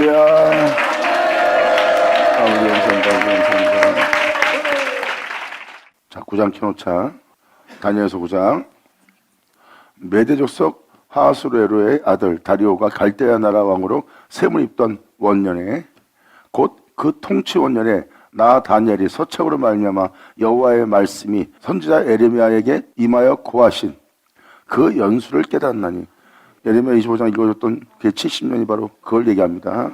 할렐루야. 아버지 감사합니다. 자, 9장 켜놓자. 다니엘서 9장. 메대 족속 하수레로의 아들 다리오가 갈대아 나라 왕으로 셈을 입던 원년에 곧 그 통치 원년에 나 다니엘이 서책으로 말미암아 여호와의 말씀이 선지자 에레미야에게 임하여 고하신 그 연수를 깨닫나니. 예레미야 25장 읽어줬던 그 70년이 바로 그걸 얘기합니다.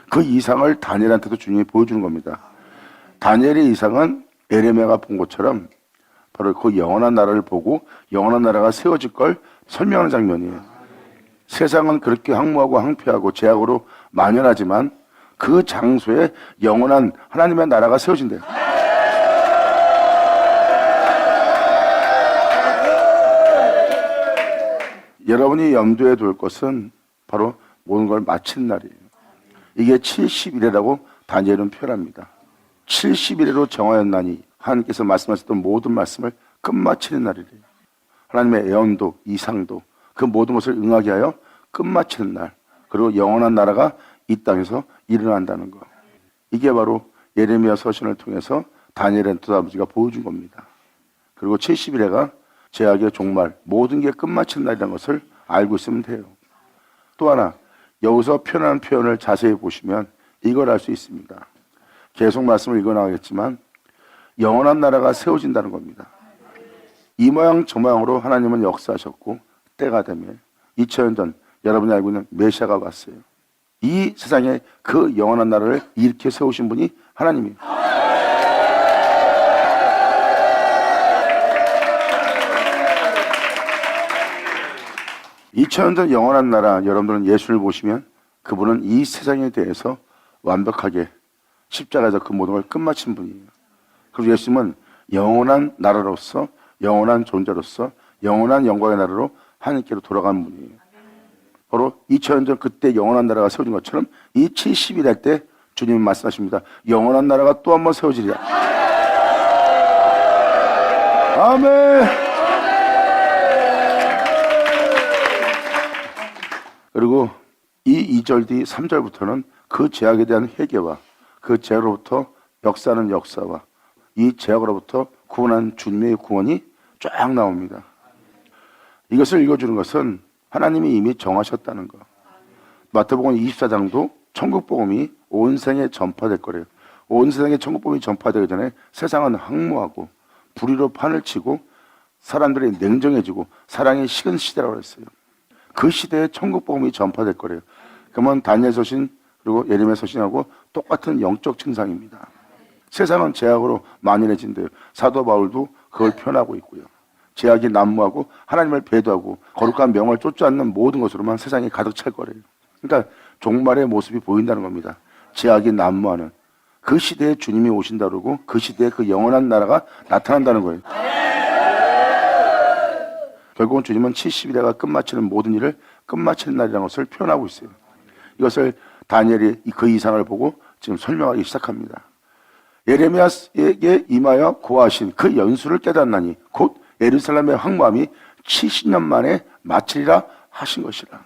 그 이상을 다니엘한테도 주님이 보여주는 겁니다. 다니엘의 이상은 에레미야가 본 것처럼 바로 그 영원한 나라를 보고 영원한 나라가 세워질 걸 설명하는 장면이에요. 세상은 그렇게 황무하고 황폐하고 죄악으로 만연하지만 그 장소에 영원한 하나님의 나라가 세워진대요. 여러분이 염두에 둘 것은 바로 모든 걸 마친 날이에요. 이게 70일이라고 다니엘은 표현합니다. 70일로 정하였나니 하나님께서 말씀하셨던 모든 말씀을 끝마치는 날이래요. 하나님의 애언도 이상도 그 모든 것을 응하게 하여 끝마치는 날, 그리고 영원한 나라가 이 땅에서 일어난다는 것. 이게 바로 예레미야 서신을 통해서 다니엘한테 아버지가 보여준 겁니다. 그리고 70일에가 죄악의 종말, 모든 게 끝마치는 날이라는 것을 알고 있으면 돼요. 또 하나, 여기서 표현하는 표현을 자세히 보시면 이걸 알 수 있습니다. 계속 말씀을 읽어나가겠지만 영원한 나라가 세워진다는 겁니다. 이 모양 저 모양으로 하나님은 역사하셨고 때가 되면 2000년 전 여러분이 알고 있는 메시아가 왔어요. 이 세상에 그 영원한 나라를 이렇게 세우신 분이 하나님이에요. (2000년) 전 영원한 나라, 여러분들은 예수를 보시면 그분은 이 세상에 대해서 완벽하게 십자가에서 그 모든 걸 끝마친 분이에요. 그리고 예수님은 영원한 나라로서, 영원한 존재로서, 영원한 영광의 나라로 하나님께로 돌아가는 분이에요. 바로 2000년 전 그때 영원한 나라가 세워진 것처럼 이 70일 할 때 주님은 말씀하십니다. 영원한 나라가 또 한 번 세워지리라. 아멘. 그리고 이 2절 뒤 3절부터는 그 죄악에 대한 회개와 그 죄로부터 역사하는 역사와 이 죄악으로부터 구원한 주님의 구원이 쫙 나옵니다. 이것을 읽어주는 것은 하나님이 이미 정하셨다는 것. 마태복음 24장도 천국복음이 온 세상에 전파될 거래요. 온 세상에 천국복음이 전파되기 전에 세상은 황무하고 불의로 판을 치고 사람들이 냉정해지고 사랑이 식은 시대라고 했어요. 그 시대에 천국복음이 전파될 거래요. 그러면 다니엘 서신 그리고 예레미야 서신하고 똑같은 영적 증상입니다. 세상은 죄악으로 만연해진대요. 사도 바울도 그걸 표현하고 있고요. 죄악이 난무하고 하나님을 배도하고 거룩한 명을 쫓지 않는 모든 것으로만 세상이 가득 찰 거래요. 그러니까 종말의 모습이 보인다는 겁니다. 죄악이 난무하는 그 시대에 주님이 오신다 그러고 그 시대에 그 영원한 나라가 나타난다는 거예요. 결국은 주님은 70일에가 끝마치는 모든 일을 끝마치는 날이라는 것을 표현하고 있어요. 이것을 다니엘이 그 이상을 보고 지금 설명하기 시작합니다. 예레미야에게 임하여 고하신 그 연수를 깨닫나니 곧 예루살렘의 황무함이 70년 만에 마치리라 하신 것이라.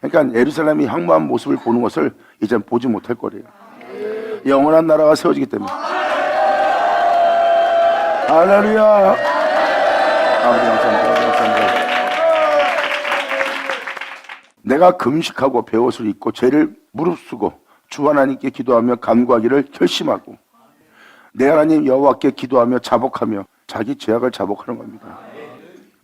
그러니까 예루살렘이 황무한 모습을 보는 것을 이제 보지 못할 거래요. 영원한 나라가 세워지기 때문에. 할렐루야. 아버지 감사합니다. 내가 금식하고 베옷을 입고 죄를 무릅쓰고 주 하나님께 기도하며 간구하기를 결심하고 내 하나님 여호와께 기도하며 자복하며 자기 죄악을 자복하는 겁니다.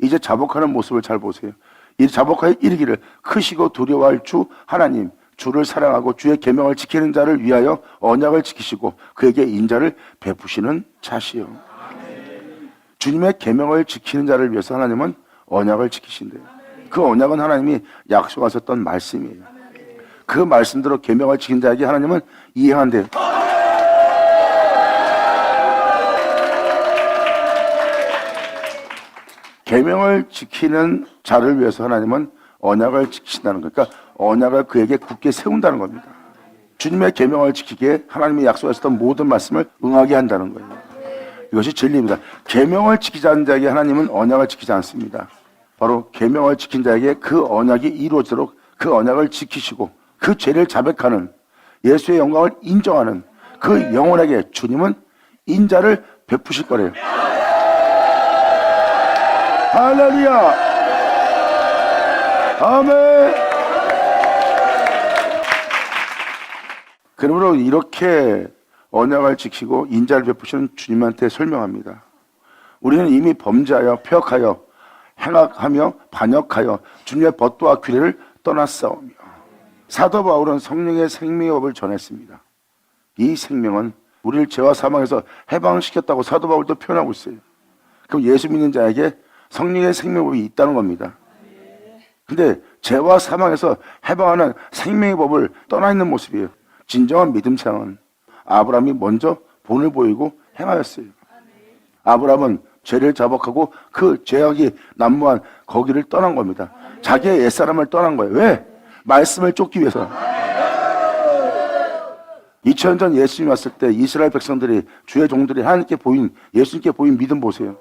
이제 자복하는 모습을 잘 보세요. 이 자복하여 이르기를 크시고 두려워할 주 하나님, 주를 사랑하고 주의 계명을 지키는 자를 위하여 언약을 지키시고 그에게 인자를 베푸시는 자시요. 주님의 계명을 지키는 자를 위해서 하나님은 언약을 지키신대요. 그 언약은 하나님이 약속하셨던 말씀이에요. 그 말씀대로 계명을 지킨 자에게 하나님은 이행한대요. 계명을 지키는 자를 위해서 하나님은 언약을 지키신다는 거니까 언약을 그에게 굳게 세운다는 겁니다. 주님의 계명을 지키기에 하나님이 약속하셨던 모든 말씀을 응하게 한다는 거예요. 이것이 진리입니다. 계명을 지키지 않는 자에게 하나님은 언약을 지키지 않습니다. 바로 계명을 지킨 자에게 그 언약이 이루어지도록 그 언약을 지키시고 그 죄를 자백하는, 예수의 영광을 인정하는 그 영혼에게 주님은 인자를 베푸실 거래요. 할렐루야. 아멘. 그러므로 이렇게 언약을 지키고 인자를 베푸시는 주님한테 설명합니다. 우리는 이미 범죄하여 폐역하여 행악하며 반역하여 주님의 법도와 규례를 떠났사오며. 사도 바울은 성령의 생명의 법을 전했습니다. 이 생명은 우리를 죄와 사망에서 해방시켰다고 사도 바울도 표현하고 있어요. 그럼 예수 믿는 자에게 성령의 생명의 법이 있다는 겁니다. 근데 죄와 사망에서 해방하는 생명의 법을 떠나 있는 모습이에요. 진정한 믿음생은 아브라함이 먼저 본을 보이고 행하였어요. 아브라함은 죄를 자복하고 그 죄악이 난무한 거기를 떠난 겁니다. 자기의 옛사람을 떠난 거예요. 왜? 말씀을 쫓기 위해서. 2000년 전 예수님이 왔을 때 이스라엘 백성들이, 주의 종들이 하나님께 보인, 예수님께 보인 믿음 보세요.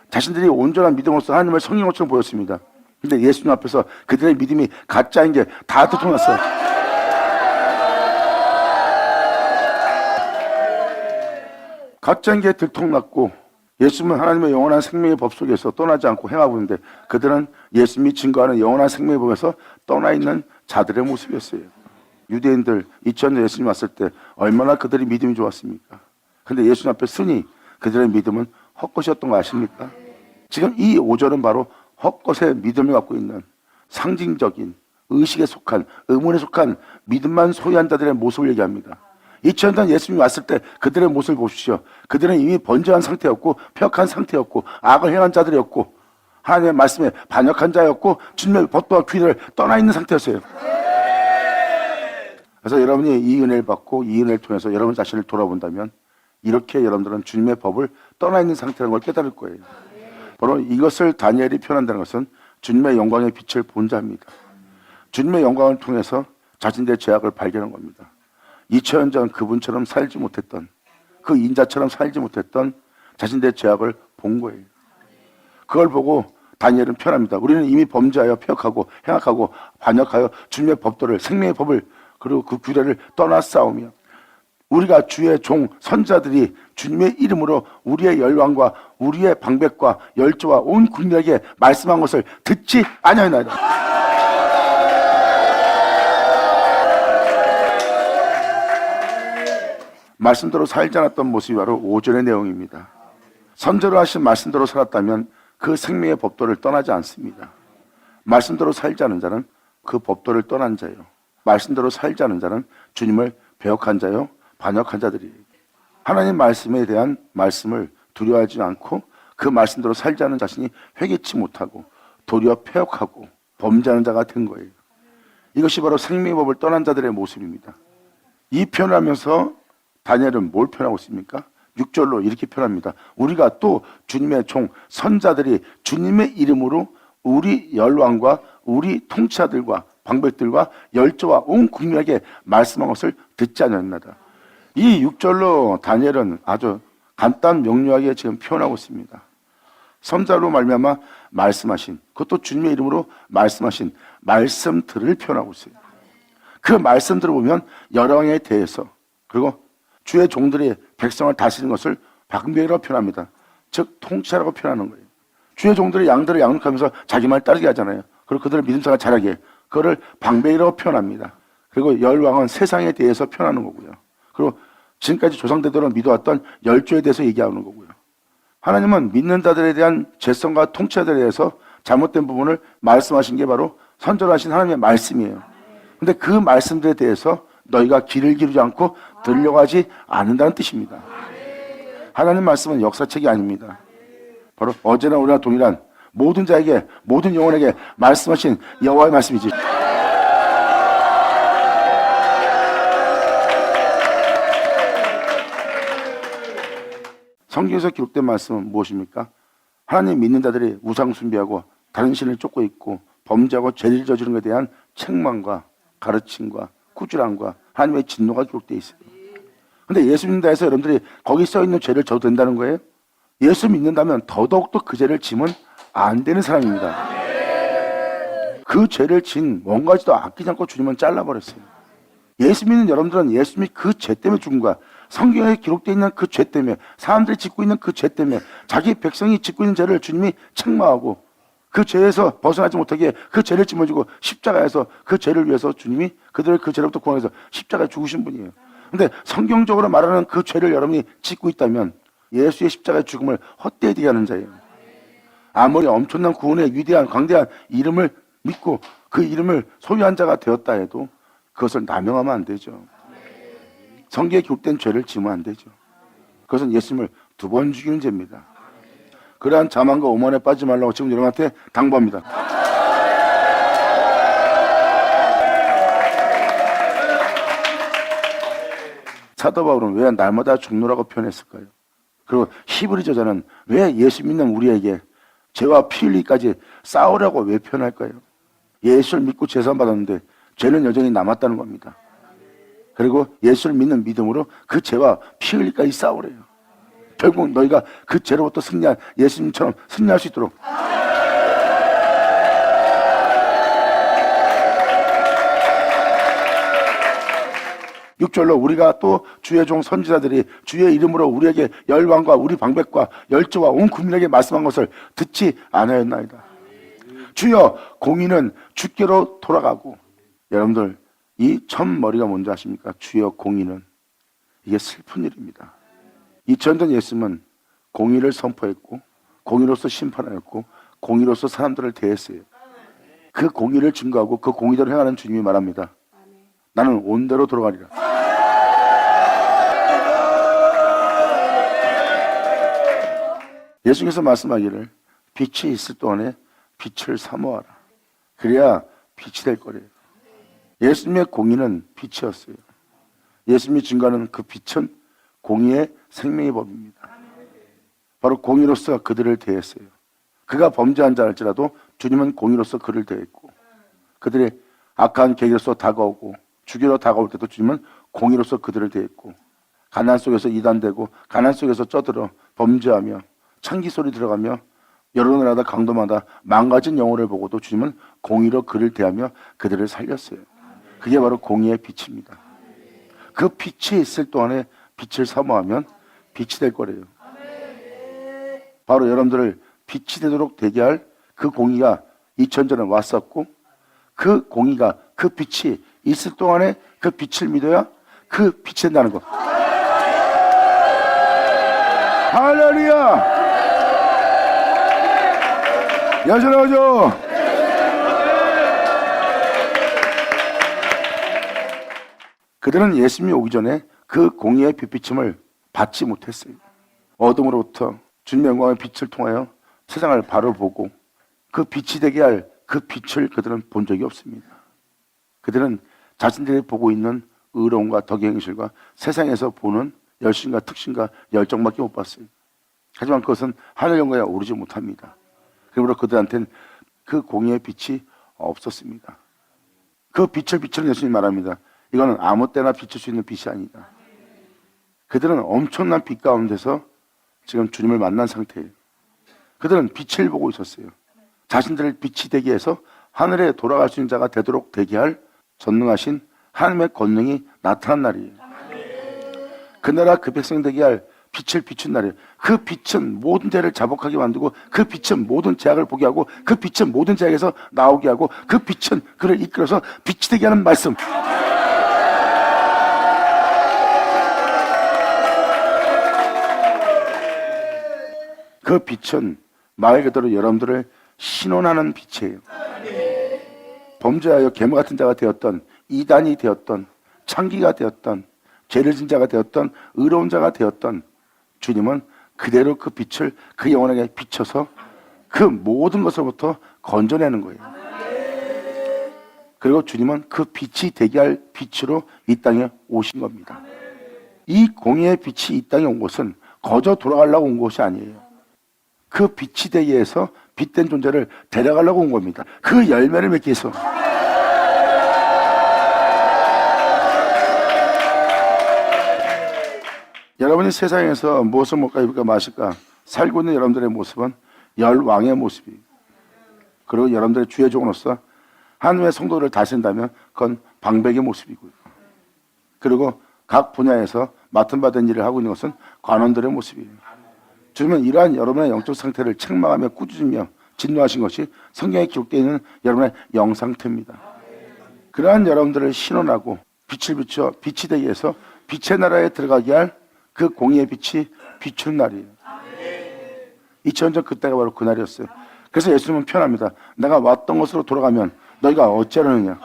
자신들이 온전한 믿음으로서 하나님을 성인 것처럼 보였습니다. 근데 예수님 앞에서 그들의 믿음이 가짜인 게 다 들통났어요. 가짜인 게 들통났고, 예수님은 하나님의 영원한 생명의 법 속에서 떠나지 않고 행하고 있는데, 그들은 예수님이 증거하는 영원한 생명의 법에서 떠나 있는 자들의 모습이었어요. 유대인들 2000년 예수님 왔을 때 얼마나 그들이 믿음이 좋았습니까? 근데 예수님 앞에 쓰니 그들의 믿음은 헛것이었던 거 아십니까? 지금 이 5절은 바로 헛것의 믿음을 갖고 있는 상징적인, 의식에 속한, 의문에 속한 믿음만 소유한 자들의 모습을 얘기합니다. 2000년 전 예수님이 왔을 때 그들의 모습을 보십시오. 그들은 이미 번제한 상태였고 폐역한 상태였고 악을 행한 자들이었고 하나님의 말씀에 반역한 자였고 주님의 법도와 규례를 떠나 있는 상태였어요. 그래서 여러분이 이 은혜를 받고 이 은혜를 통해서 여러분 자신을 돌아본다면 이렇게 여러분들은 주님의 법을 떠나 있는 상태라는 걸 깨달을 거예요. 바로 이것을 다니엘이 표현한다는 것은 주님의 영광의 빛을 본 자입니다. 주님의 영광을 통해서 자신들의 죄악을 발견한 겁니다. 2000년 전 그분처럼 살지 못했던, 그 인자처럼 살지 못했던 자신들의 죄악을 본 거예요. 그걸 보고 다니엘은 표현합니다. 우리는 이미 범죄하여 폐역하고 행악하고 반역하여 주님의 법도를, 생명의 법을, 그리고 그 규례를 떠나 싸우며 우리가 주의 종 선자들이 주님의 이름으로 우리의 열왕과 우리의 방백과 열조와 온 국민에게 말씀한 것을 듣지 아니하나이다. 말씀대로 살지 않았던 모습이 바로 5절의 내용입니다. 선제로 하신 말씀대로 살았다면 그 생명의 법도를 떠나지 않습니다. 말씀대로 살지 않은 자는 그 법도를 떠난 자예요. 말씀대로 살지 않은 자는 주님을 배역한 자요, 반역한 자들이에요. 하나님 말씀에 대한 말씀을 두려워하지 않고 그 말씀대로 살지 않은 자신이 회개치 못하고 도리어 폐역하고 범죄하는 자가 된 거예요. 이것이 바로 생명의 법을 떠난 자들의 모습입니다. 이 표현을 하면서 다니엘은 뭘 표현하고 있습니까? 6절로 이렇게 표현합니다. 우리가 또 주님의 종 선자들이 주님의 이름으로 우리 열왕과 우리 통치자들과 방백들과 열조와 온 국민에게 말씀한 것을 듣지 않았나이다. 이 6절로 다니엘은 아주 간단 명료하게 지금 표현하고 있습니다. 선자로 말미암아 말씀하신, 그것도 주님의 이름으로 말씀하신 말씀들을 표현하고 있어요. 그 말씀들을 보면 열왕에 대해서, 그리고 주의 종들이 백성을 다스리는 것을 방백이라고 표현합니다. 즉 통치자라고 표현하는 거예요. 주의 종들이 양들을 양육하면서 자기 말 따르게 하잖아요. 그리고 그들을 믿음생활 잘하게, 그거를 방백이라고 표현합니다. 그리고 열왕은 세상에 대해서 표현하는 거고요. 그리고 지금까지 조상대대로 믿어왔던 열조에 대해서 얘기하는 거고요. 하나님은 믿는 자들에 대한 죄성과 통치자들에 대해서 잘못된 부분을 말씀하신 게 바로 선전하신 하나님의 말씀이에요. 근데 그 말씀들에 대해서 너희가 귀를 기르지 않고 들으려고 하지 않는다는 뜻입니다. 하나님 말씀은 역사책이 아닙니다. 바로 어제나 오늘나 동일한 모든 자에게, 모든 영혼에게 말씀하신 여호와의 말씀이지. 성경에서 기록된 말씀은 무엇입니까? 하나님 믿는 자들이 우상 숭배하고 다른 신을 쫓고 있고 범죄하고 죄를 저지른 것에 대한 책망과 가르침과 꾸준함과 하나님의 진노가 기록되어 있어요. 근데 예수 믿는다 해서 여러분들이 거기 써있는 죄를 져도 된다는 거예요? 예수 믿는다면 더더욱더 그 죄를 지면 안 되는 사람입니다. 그 죄를 진 원가지도 아끼지 않고 주님은 잘라버렸어요. 예수 믿는 여러분들은 예수님이 그 죄 때문에 죽은 거야. 성경에 기록되어 있는 그 죄 때문에, 사람들이 짓고 있는 그 죄 때문에, 자기 백성이 짓고 있는 죄를 주님이 책망하고 그 죄에서 벗어나지 못하게 그 죄를 짊어지고 십자가에서 그 죄를 위해서 주님이 그들을 그 죄로부터 구원해서 십자가에 죽으신 분이에요. 근데 성경적으로 말하는 그 죄를 여러분이 짓고 있다면 예수의 십자가의 죽음을 헛되이 되게 하는 자예요. 아무리 엄청난 구원의 위대한 광대한 이름을 믿고 그 이름을 소유한 자가 되었다 해도 그것을 남용하면 안 되죠. 성경에 기록된 죄를 지으면 안 되죠. 그것은 예수님을 2번 죽이는 죄입니다. 그러한 자만과 오만에 빠지지 말라고 지금 여러분한테 당부합니다. 사도 바울은 왜 날마다 죽노라고 표현했을까요? 그리고 히브리 저자는 왜 예수 믿는 우리에게 죄와 피 흘리기까지 싸우라고 왜 표현할까요? 예수를 믿고 제사 받았는데 죄는 여전히 남았다는 겁니다. 그리고 예수를 믿는 믿음으로 그 죄와 피 흘리기까지 싸우래요. 결국 너희가 그 죄로부터 승리한 예수님처럼 승리할 수 있도록. 6절로 우리가 또 주의 종 선지자들이 주의 이름으로 우리에게 열왕과 우리 방백과 열조와 온 국민에게 말씀한 것을 듣지 않았나이다. 주여, 공의는 주께로 돌아가고. 여러분들, 이 첫 머리가 뭔지 아십니까? 주여, 공의는. 이게 슬픈 일입니다. 2000년 전 예수님은 공의를 선포했고 공의로서 심판하였고 공의로서 사람들을 대했어요. 그 공의를 증거하고 그 공의대로 행하는 주님이 말합니다. 나는 온대로 돌아가리라. 예수께서 말씀하기를 빛이 있을 동안에 빛을 사모하라. 그래야 빛이 될 거래요. 예수님의 공의는 빛이었어요. 예수님이 증거하는 그 빛은 공의의 생명의 법입니다. 바로 공의로서 그들을 대했어요. 그가 범죄한 자일지라도 주님은 공의로서 그를 대했고, 그들의 악한 계획으로서 다가오고 죽이러 다가올 때도 주님은 공의로서 그들을 대했고, 가난 속에서 이단되고 가난 속에서 쪄들어 범죄하며 창기 소리 들어가며 여러 나라다 강도마다 망가진 영혼을 보고도 주님은 공의로 그를 대하며 그들을 살렸어요. 그게 바로 공의의 빛입니다. 그 빛이 있을 동안에 빛을 사모하면 빛이 될 거래요. 바로 여러분들을 빛이 되도록 되게 할 그 공의가 2000전에 왔었고, 그 공의가, 그 빛이 있을 동안에 그 빛을 믿어야 그 빛이 된다는 것. 할렐루야! 여전하죠? 그들은 예수님이 오기 전에 그 공의의 빛비침을 받지 못했어요. 어둠으로부터 주님의 영광의 빛을 통하여 세상을 바로 보고 그 빛이 되게 할 그 빛을 그들은 본 적이 없습니다. 그들은 자신들이 보고 있는 의로움과 덕의 행실과 세상에서 보는 열심과 특신과 열정밖에 못 봤어요. 하지만 그것은 하늘 영광에 오르지 못합니다. 그러므로 그들한테는 그 공의의 빛이 없었습니다. 그 빛을 비추는 예수님이 말합니다. 이거는 아무 때나 비출 수 있는 빛이 아니다. 그들은 엄청난 빛 가운데서 지금 주님을 만난 상태예요. 그들은 빛을 보고 있었어요. 자신들을 빛이 되게 해서 하늘에 돌아갈 수 있는 자가 되도록 되게 할 전능하신 하나님의 권능이 나타난 날이에요. 그 나라 그 백성 되게 할 빛을 비춘 날이에요. 그 빛은 모든 죄를 자복하게 만들고, 그 빛은 모든 죄악을 보게 하고, 그 빛은 모든 죄악에서 나오게 하고, 그 빛은 그를 이끌어서 빛이 되게 하는 말씀. 그 빛은 말 그대로 여러분들을 신원하는 빛이에요. 범죄하여 괴물 같은 자가 되었던, 이단이 되었던, 창기가 되었던, 죄를 진 자가 되었던, 의로운 자가 되었던 주님은 그대로 그 빛을 그 영혼에게 비춰서 그 모든 것으로부터 건져내는 거예요. 그리고 주님은 그 빛이 되게 할 빛으로 이 땅에 오신 겁니다. 이 공의의 빛이 이 땅에 온 것은 거저 돌아가려고 온 것이 아니에요. 그 빛이 되게 해서 빛된 존재를 데려가려고 온 겁니다. 그 열매를 맺기 위해서. 여러분이 세상에서 무엇을 먹을까 입을까 마실까 살고 있는 여러분들의 모습은 열왕의 모습이에요. 그리고 여러분들의 주의 종으로서 하나님의 성도를 다스린다면 그건 방백의 모습이고요. 그리고 각 분야에서 맡은 바된 일을 하고 있는 것은 관원들의 모습이에요. 주님은 이러한 여러분의 영적 상태를 책망하며 꾸짖으며 진노하신 것이 성경에 기록되어 있는 여러분의 영상태입니다. 그러한 여러분들을 신원하고 빛을 비춰 빛이 되게 해서 빛의 나라에 들어가게 할 그 공의의 빛이 비추는 날이에요. 2000년 전 그때가 바로 그 날이었어요. 그래서 예수님은 표현합니다. 내가 왔던 곳으로 돌아가면 너희가 어찌하려느냐.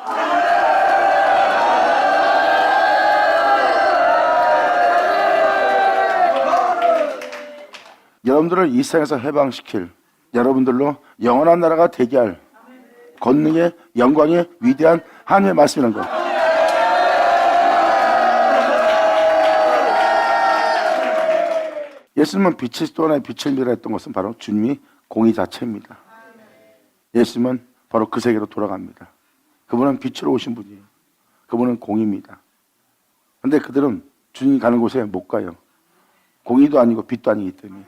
여러분들을 이 세상에서 해방시킬, 여러분들로 영원한 나라가 되게 할 권능의 영광의 위대한 하나님의 말씀이라는 거예요. 예수님은 빛이 또 하나의 빛을 미라했던 것은 바로 주님이 공의 자체입니다. 예수님은 바로 그 세계로 돌아갑니다. 그분은 빛으로 오신 분이에요. 그분은 공의입니다. 그런데 그들은 주님이 가는 곳에 못 가요. 공의도 아니고 빛도 아니기 때문에.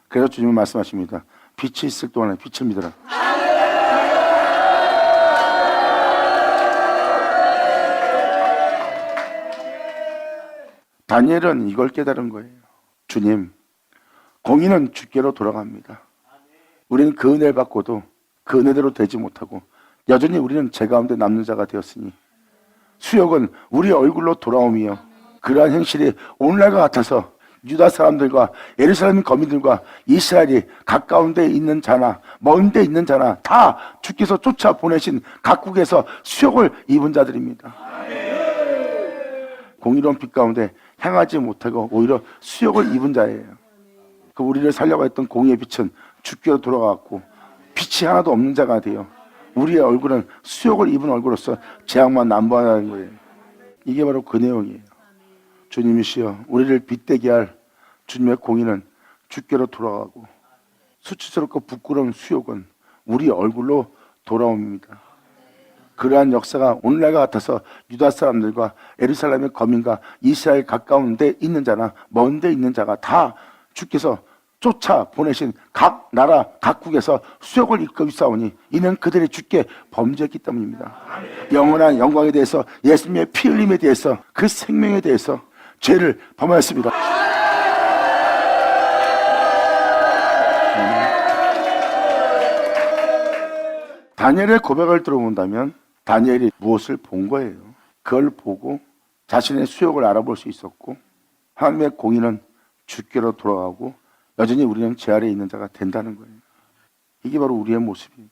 그래서 주님은 말씀하십니다. 빛이 있을 동안에 빛을 믿어라. 다니엘은 이걸 깨달은 거예요. 주님, 공의는 주께로 돌아갑니다. 우리는 그 은혜를 받고도 그 은혜대로 되지 못하고 여전히 우리는 제 가운데 남는 자가 되었으니 수욕은 우리의 얼굴로 돌아오며 그러한 행실이 오늘날과 같아서 유다 사람들과 예루살렘 거민들과 이스라엘이 가까운 데 있는 자나 먼 데 있는 자나 다 주께서 쫓아 보내신 각국에서 수욕을 입은 자들입니다. 공의로운 빛 가운데 행하지 못하고 오히려 수욕을 입은 자예요. 그 우리를 살려고 했던 공의의 빛은 주께로 돌아갔고 빛이 하나도 없는 자가 되어 우리의 얼굴은 수욕을 입은 얼굴로서 재앙만 남부하는 거예요. 이게 바로 그 내용이에요. 주님이시여 우리를 빛되게 할 주님의 공의는 주께로 돌아가고 수치스럽고 부끄러운 수욕은 우리 얼굴로 돌아옵니다. 그러한 역사가 오늘날과 같아서 유다 사람들과 예루살렘의 거민과 이스라엘 가까운 데 있는 자나 먼 데 있는 자가 다 주께서 쫓아 보내신 각 나라 각국에서 수욕을 입고 있사오니 이는 그들이 주께 범죄했기 때문입니다. 영원한 영광에 대해서 예수님의 피 흘림에 대해서 그 생명에 대해서 죄를 범하였습니다. 다니엘의 고백을 들어본다면 다니엘이 무엇을 본 거예요? 그걸 보고 자신의 수욕을 알아볼 수 있었고 하나님의 공의는 주께로 돌아가고 여전히 우리는 제 아래에 있는 자가 된다는 거예요. 이게 바로 우리의 모습이에요.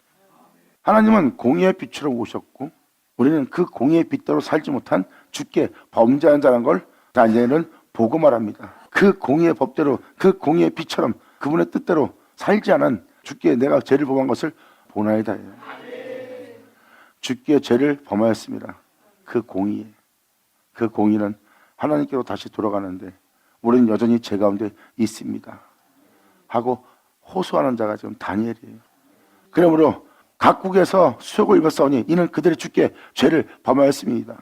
하나님은 공의의 빛으로 오셨고 우리는 그 공의의 빛대로 살지 못한 주께 범죄한 자라는 걸 다니엘은 보고 말합니다. 그 공의의 법대로 그 공의의 빛처럼 그분의 뜻대로 살지 않은 주께 내가 죄를 범한 것을 보나이다. 주께 죄를 범하였습니다. 그 공의에. 그 공의는 하나님께로 다시 돌아가는데 우리는 여전히 죄 가운데 있습니다. 하고 호소하는 자가 지금 다니엘이에요. 그러므로 각국에서 수욕을 입었사오니 이는 그들의 주께 죄를 범하였습니다.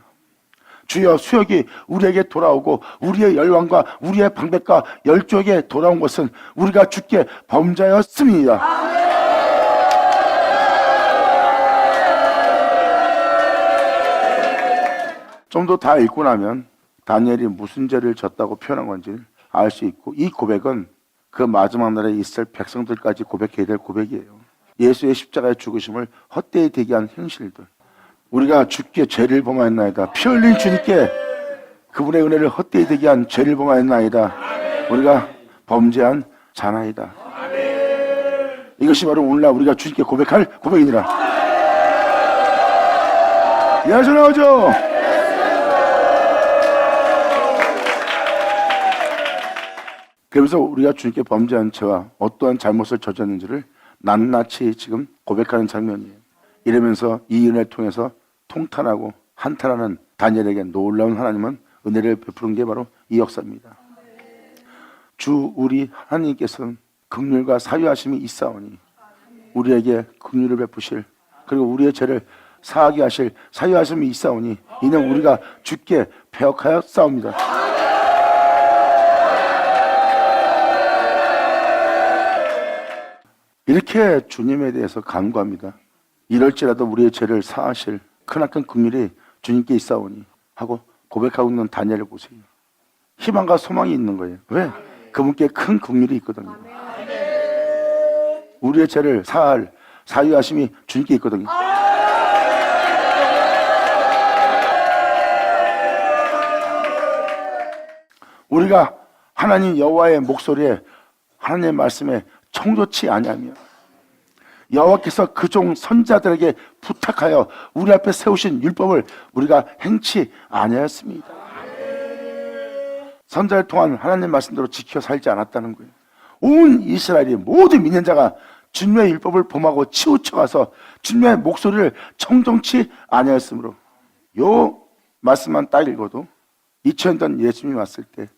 주여 수욕이 우리에게 돌아오고 우리의 열왕과 우리의 방백과 열조에게 돌아온 것은 우리가 주께 범죄하였습니다. 좀 더 다 읽고 나면 다니엘이 무슨 죄를 졌다고 표현한 건지 알 수 있고 이 고백은 그 마지막 날에 있을 백성들까지 고백해야 될 고백이에요. 예수의 십자가의 죽으심을 헛되이 되게 한 행실들, 우리가 주께 죄를 범하였나이다. 피 흘린 주님께 그분의 은혜를 헛되이 되게 한 죄를 범하였나이다. 우리가 범죄한 자나이다. 이것이 바로 오늘날 우리가 주님께 고백할 고백이니라. 예수 나오죠. 그러면서 우리가 주님께 범죄한 죄와 어떠한 잘못을 저졌는지를 낱낱이 지금 고백하는 장면이에요. 이러면서 이 은혜를 통해서 통탄하고 한탄하는 다니엘에게 놀라운 하나님은 은혜를 베푸는 게 바로 이 역사입니다. 주 우리 하나님께서는 긍휼과 사유하심이 있사오니 우리에게 긍휼을 베푸실 그리고 우리의 죄를 사하게 하실 사유하심이 있사오니 이는 우리가 주께 배역하였사옵니다. 이렇게 주님에 대해서 간구합니다. 이럴지라도 우리의 죄를 사하실 크나큰 긍휼이 주님께 있사오니 하고 고백하고 있는 다니엘을 보세요. 희망과 소망이 있는 거예요. 왜? 그분께 큰 긍휼이 있거든요. 우리의 죄를 사할 사유하심이 주님께 있거든요. 우리가 하나님 여호와의 목소리에 하나님의 말씀에 청조치 아니하며 여호와께서 그 종 선자들에게 부탁하여 우리 앞에 세우신 율법을 우리가 행치 아니하였습니다. 선자를 통한 하나님의 말씀대로 지켜 살지 않았다는 거예요. 온 이스라엘이 모든 믿는 자가 주님의 율법을 범하고 치우쳐가서 주님의 목소리를 청정치 아니하였으므로 요 말씀만 딱 읽어도 2000년 전 예수님이 왔을 때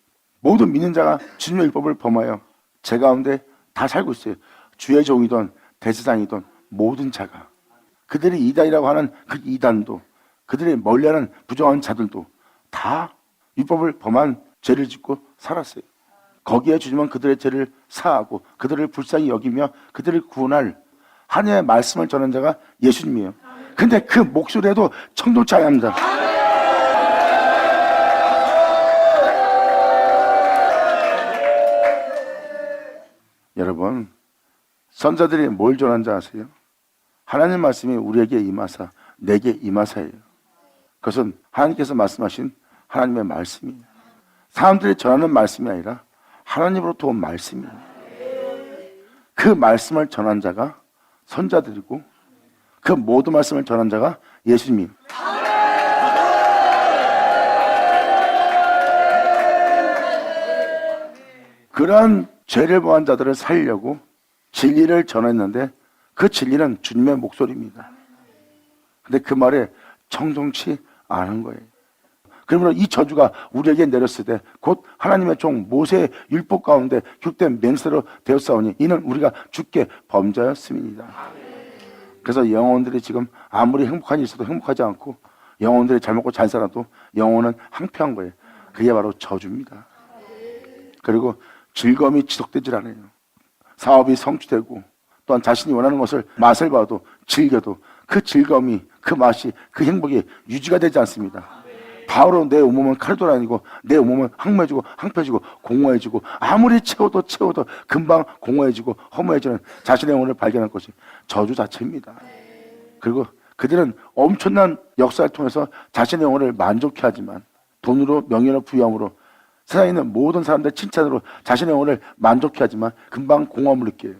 모든 믿는 자가 주님의 율법을 범하여 제 가운데 다 살고 있어요. 주의 종이든 대제사장이든 모든 자가 그들이 이단이라고 하는 그 이단도 그들이 멀리하는 부정한 자들도 다 율법을 범한 죄를 짓고 살았어요. 거기에 주님은 그들의 죄를 사하고 그들을 불쌍히 여기며 그들을 구원할 하나님의 말씀을 전하는 자가 예수님이에요. 근데 그 목소리에도 청동치 아니합니다. 여러분, 선자들이 뭘 전한 줄 아세요? 하나님 말씀이 우리에게 임하사 내게 임하사예요. 그것은 하나님께서 말씀하신 하나님의 말씀이에요. 사람들이 전하는 말씀이 아니라 하나님으로부터 온 말씀이에요. 그 말씀을 전한 자가 선자들이고 그 모든 말씀을 전한 자가 예수님이에요. 그러한 죄를 범한 자들을 살려고 진리를 전했는데 그 진리는 주님의 목소리입니다. 근데 그 말에 청종치 않은 거예요. 그러므로 이 저주가 우리에게 내렸을 때 곧 하나님의 종 모세의 율법 가운데 기록된 맹세로 되었사오니 이는 우리가 주께 범죄였음이니이다. 그래서 영혼들이 지금 아무리 행복한 일 있어도 행복하지 않고 영혼들이 잘 먹고 잘 살아도 영혼은 항폐한 거예요. 그게 바로 저주입니다. 그리고 즐거움이 지속되질 않아요. 사업이 성취되고 또한 자신이 원하는 것을 맛을 봐도 즐겨도 그 즐거움이 그 맛이 그 행복이 유지가 되지 않습니다. 바로 내 온몸은 칼도 아니고 내 온몸은 항매지고 항폐지고 공허해지고 아무리 채워도 금방 공허해지고 허무해지는 자신의 영혼을 발견할 것이 저주 자체입니다. 그리고 그들은 엄청난 역사를 통해서 자신의 영혼을 만족해 하지만 돈으로 명예로 부여함으로 세상에 있는 모든 사람들의 칭찬으로 자신의 영혼을 만족해 하지만 금방 공허함을 느껴요.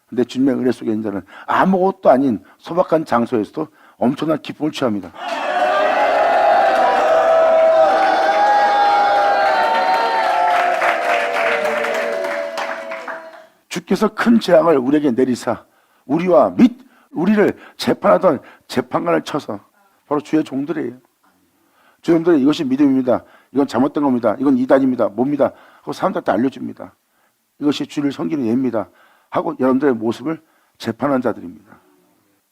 근데 주님의 은혜 속에 있는 자는 아무것도 아닌 소박한 장소에서도 엄청난 기쁨을 취합니다. 주께서 큰 재앙을 우리에게 내리사 우리와 및 우리를 재판하던 재판관을 쳐서 바로 주의 종들이에요. 주의 종들이 이것이 믿음입니다. 이건 잘못된 겁니다. 이건 이단입니다. 뭡니다. 하고 사람들한테 알려줍니다. 이것이 주를 섬기는 예입니다. 하고 여러분들의 모습을 재판한 자들입니다.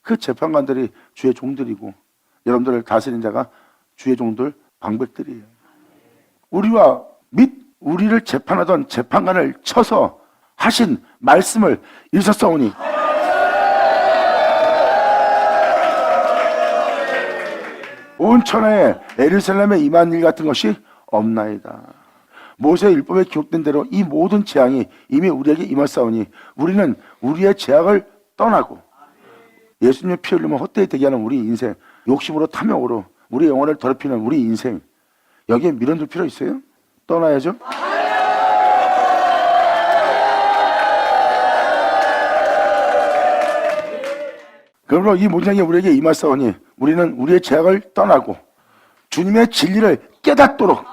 그 재판관들이 주의 종들이고 여러분들을 다스리는 자가 주의 종들 방백들이에요. 우리와 및 우리를 재판하던 재판관을 쳐서 하신 말씀을 이루셨사오니 온 천하에 예루살렘에 임한 일 같은 것이 없나이다. 모세의 율법에 기록된 대로 이 모든 재앙이 이미 우리에게 임했사오니 우리는 우리의 죄악을 떠나고 예수님의 피 흘리면 헛되이 되게 하는 우리 인생, 욕심으로 탐욕으로 우리 영혼을 더럽히는 우리 인생, 여기에 밀어둘 필요 있어요? 떠나야죠. 그러므로 이 문장이 우리에게 임했사오니 우리는 우리의 죄악을 떠나고 주님의 진리를 깨닫도록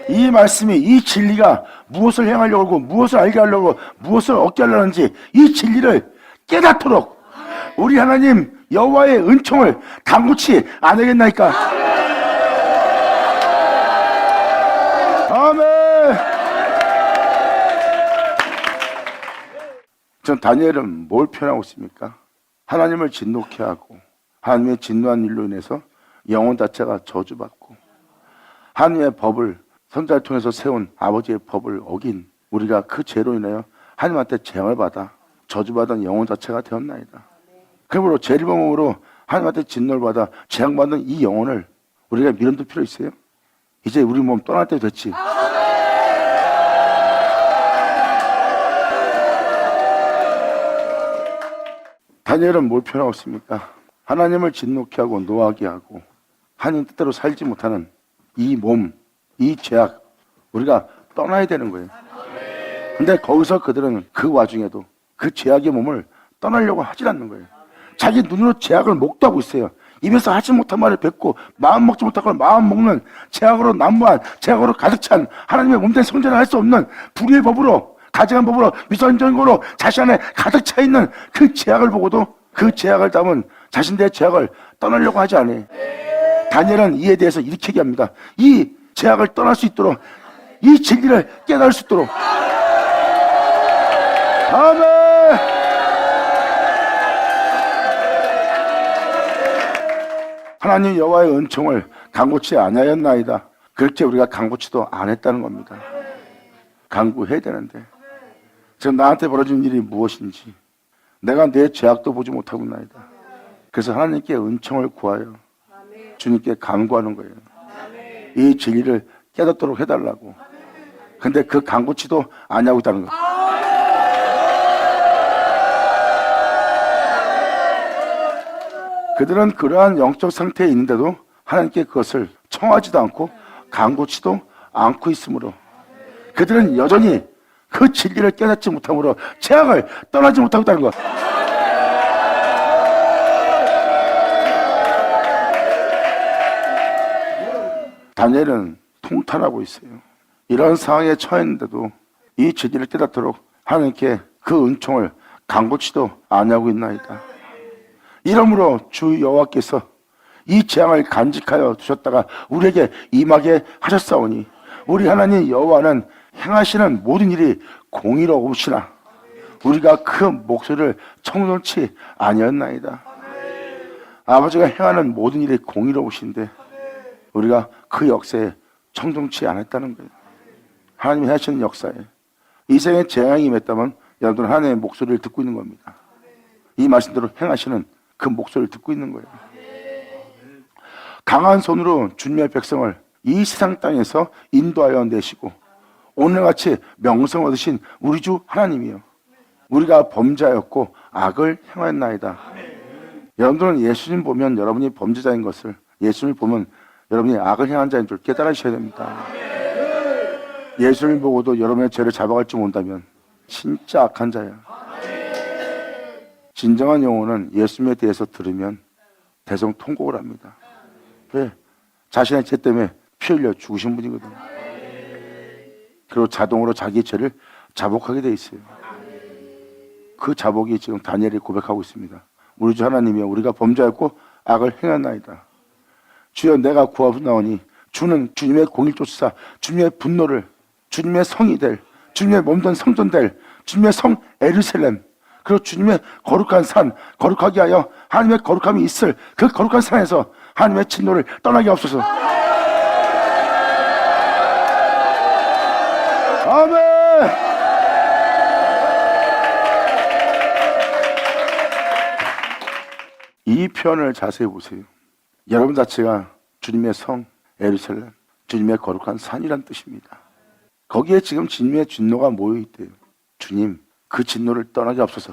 이 말씀이 이 진리가 무엇을 행하려고 하고 무엇을 알게 하려고 하고 무엇을 얻게 하려는지 이 진리를 깨닫도록 우리 하나님 여호와의 은총을 당구치 않으겠나이까. 아멘. 전 다니엘은 뭘 표현하고 있습니까? 하나님을 진노케 하고 하나님의 진노한 일로 인해서 영혼 자체가 저주받고 하나님의 법을 선자를 통해서 세운 아버지의 법을 어긴 우리가 그 죄로 인하여 하나님한테 재앙을 받아 저주받은 영혼 자체가 되었나이다. 그러므로 재림범으로 하나님한테 진노를 받아 재앙받는 이 영혼을 우리가 밀어둘 필요 있어요? 이제 우리 몸 떠날 때 됐지. 다니엘은 뭘 표현하고 있습니까? 하나님을 진노케 하고 노하게 하고 하나님 뜻대로 살지 못하는 이 몸, 이 죄악 우리가 떠나야 되는 거예요. 근데 거기서 그들은 그 와중에도 그 죄악의 몸을 떠나려고 하질 않는 거예요. 자기 눈으로 죄악을 목도하고 있어요. 입에서 하지 못한 말을 뱉고 마음 먹지 못하고 마음 먹는 죄악으로 난무한 죄악으로 가득 찬 하나님의 몸된 성전을 할 수 없는 불의의 법으로 가증한 법으로 미선전으로 자신 안에 가득 차 있는 그 죄악을 보고도 그 죄악을 담은 자신들의 죄악을 떠나려고 하지 않아요. 다니엘은 이에 대해서 이렇게 얘기합니다. 이 죄악을 떠날 수 있도록 이 진리를 깨달을 수 있도록 아멘. 하나님 여호와의 은총을 간구치 아니하였나이다. 그렇게 우리가 간구치도 안 했다는 겁니다. 간구해야 되는데 지금 나한테 벌어진 일이 무엇인지 내가 내 죄악도 보지 못하고 있나이다. 그래서 하나님께 은총을 구하여 주님께 간구하는 거예요. 이 진리를 깨닫도록 해달라고. 근데 그 간구치도 안 하고 있다는 거예요. 그들은 그러한 영적 상태에 있는데도 하나님께 그것을 청하지도 않고 간구치도 않고 있으므로 그들은 여전히 그 진리를 깨닫지 못함으로 죄악을 떠나지 못하고 있다는 것. 다니엘은 통탄하고 있어요. 이런 상황에 처했는데도 이 진리를 깨닫도록 하나님께 그 은총을 간구치도 아니하고 있나이다. 이러므로 주 여호와께서 이 재앙을 간직하여 두셨다가 우리에게 임하게 하셨사오니 우리 하나님 여호와는 행하시는 모든 일이 공의로우시나 우리가 그 목소리를 청존치 아니었나이다. 아버지가 행하는 모든 일이 공의로우신데 우리가 그 역사에 청종치 않았다는 거예요. 하나님이 하시는 역사에 이 생에 재앙이 임했다면 여러분들은 하나님의 목소리를 듣고 있는 겁니다. 이 말씀대로 행하시는 그 목소리를 듣고 있는 거예요. 강한 손으로 주님의 백성을 이 세상 땅에서 인도하여 내시고 오늘같이 명성 얻으신 우리 주 하나님이요 우리가 범죄하였고 악을 행하였나이다. 여러분들은 예수님 보면 여러분이 범죄자인 것을, 예수님을 보면 여러분이 악을 행한 자인 줄 깨달으셔야 됩니다. 예수님을 보고도 여러분의 죄를 잡아갈 줄 모른다면 진짜 악한 자야. 진정한 영혼은 예수님에 대해서 들으면 대성통곡을 합니다. 왜? 자신의 죄 때문에 피 흘려 죽으신 분이거든요. 그리고 자동으로 자기 죄를 자복하게 돼 있어요. 그 자복이 지금 다니엘이 고백하고 있습니다. 우리 주 하나님이여 우리가 범죄하였고 악을 행했나이다. 주여 내가 구하나오니 주는 주님의 공의를 쫓으사 주님의 분노를 주님의 성이 될 주님의 몸된 성전 될 주님의 성 예루살렘 그리고 주님의 거룩한 산 거룩하게 하여 하나님의 거룩함이 있을 그 거룩한 산에서 하나님의 진노를 떠나게 하옵소서. 아멘. 이 표현을 자세히 보세요. 여러분 자체가 주님의 성 예루살렘 주님의 거룩한 산이란 뜻입니다. 거기에 지금 주님의 진노가 모여 있대요. 주님 그 진노를 떠나게 하옵소서.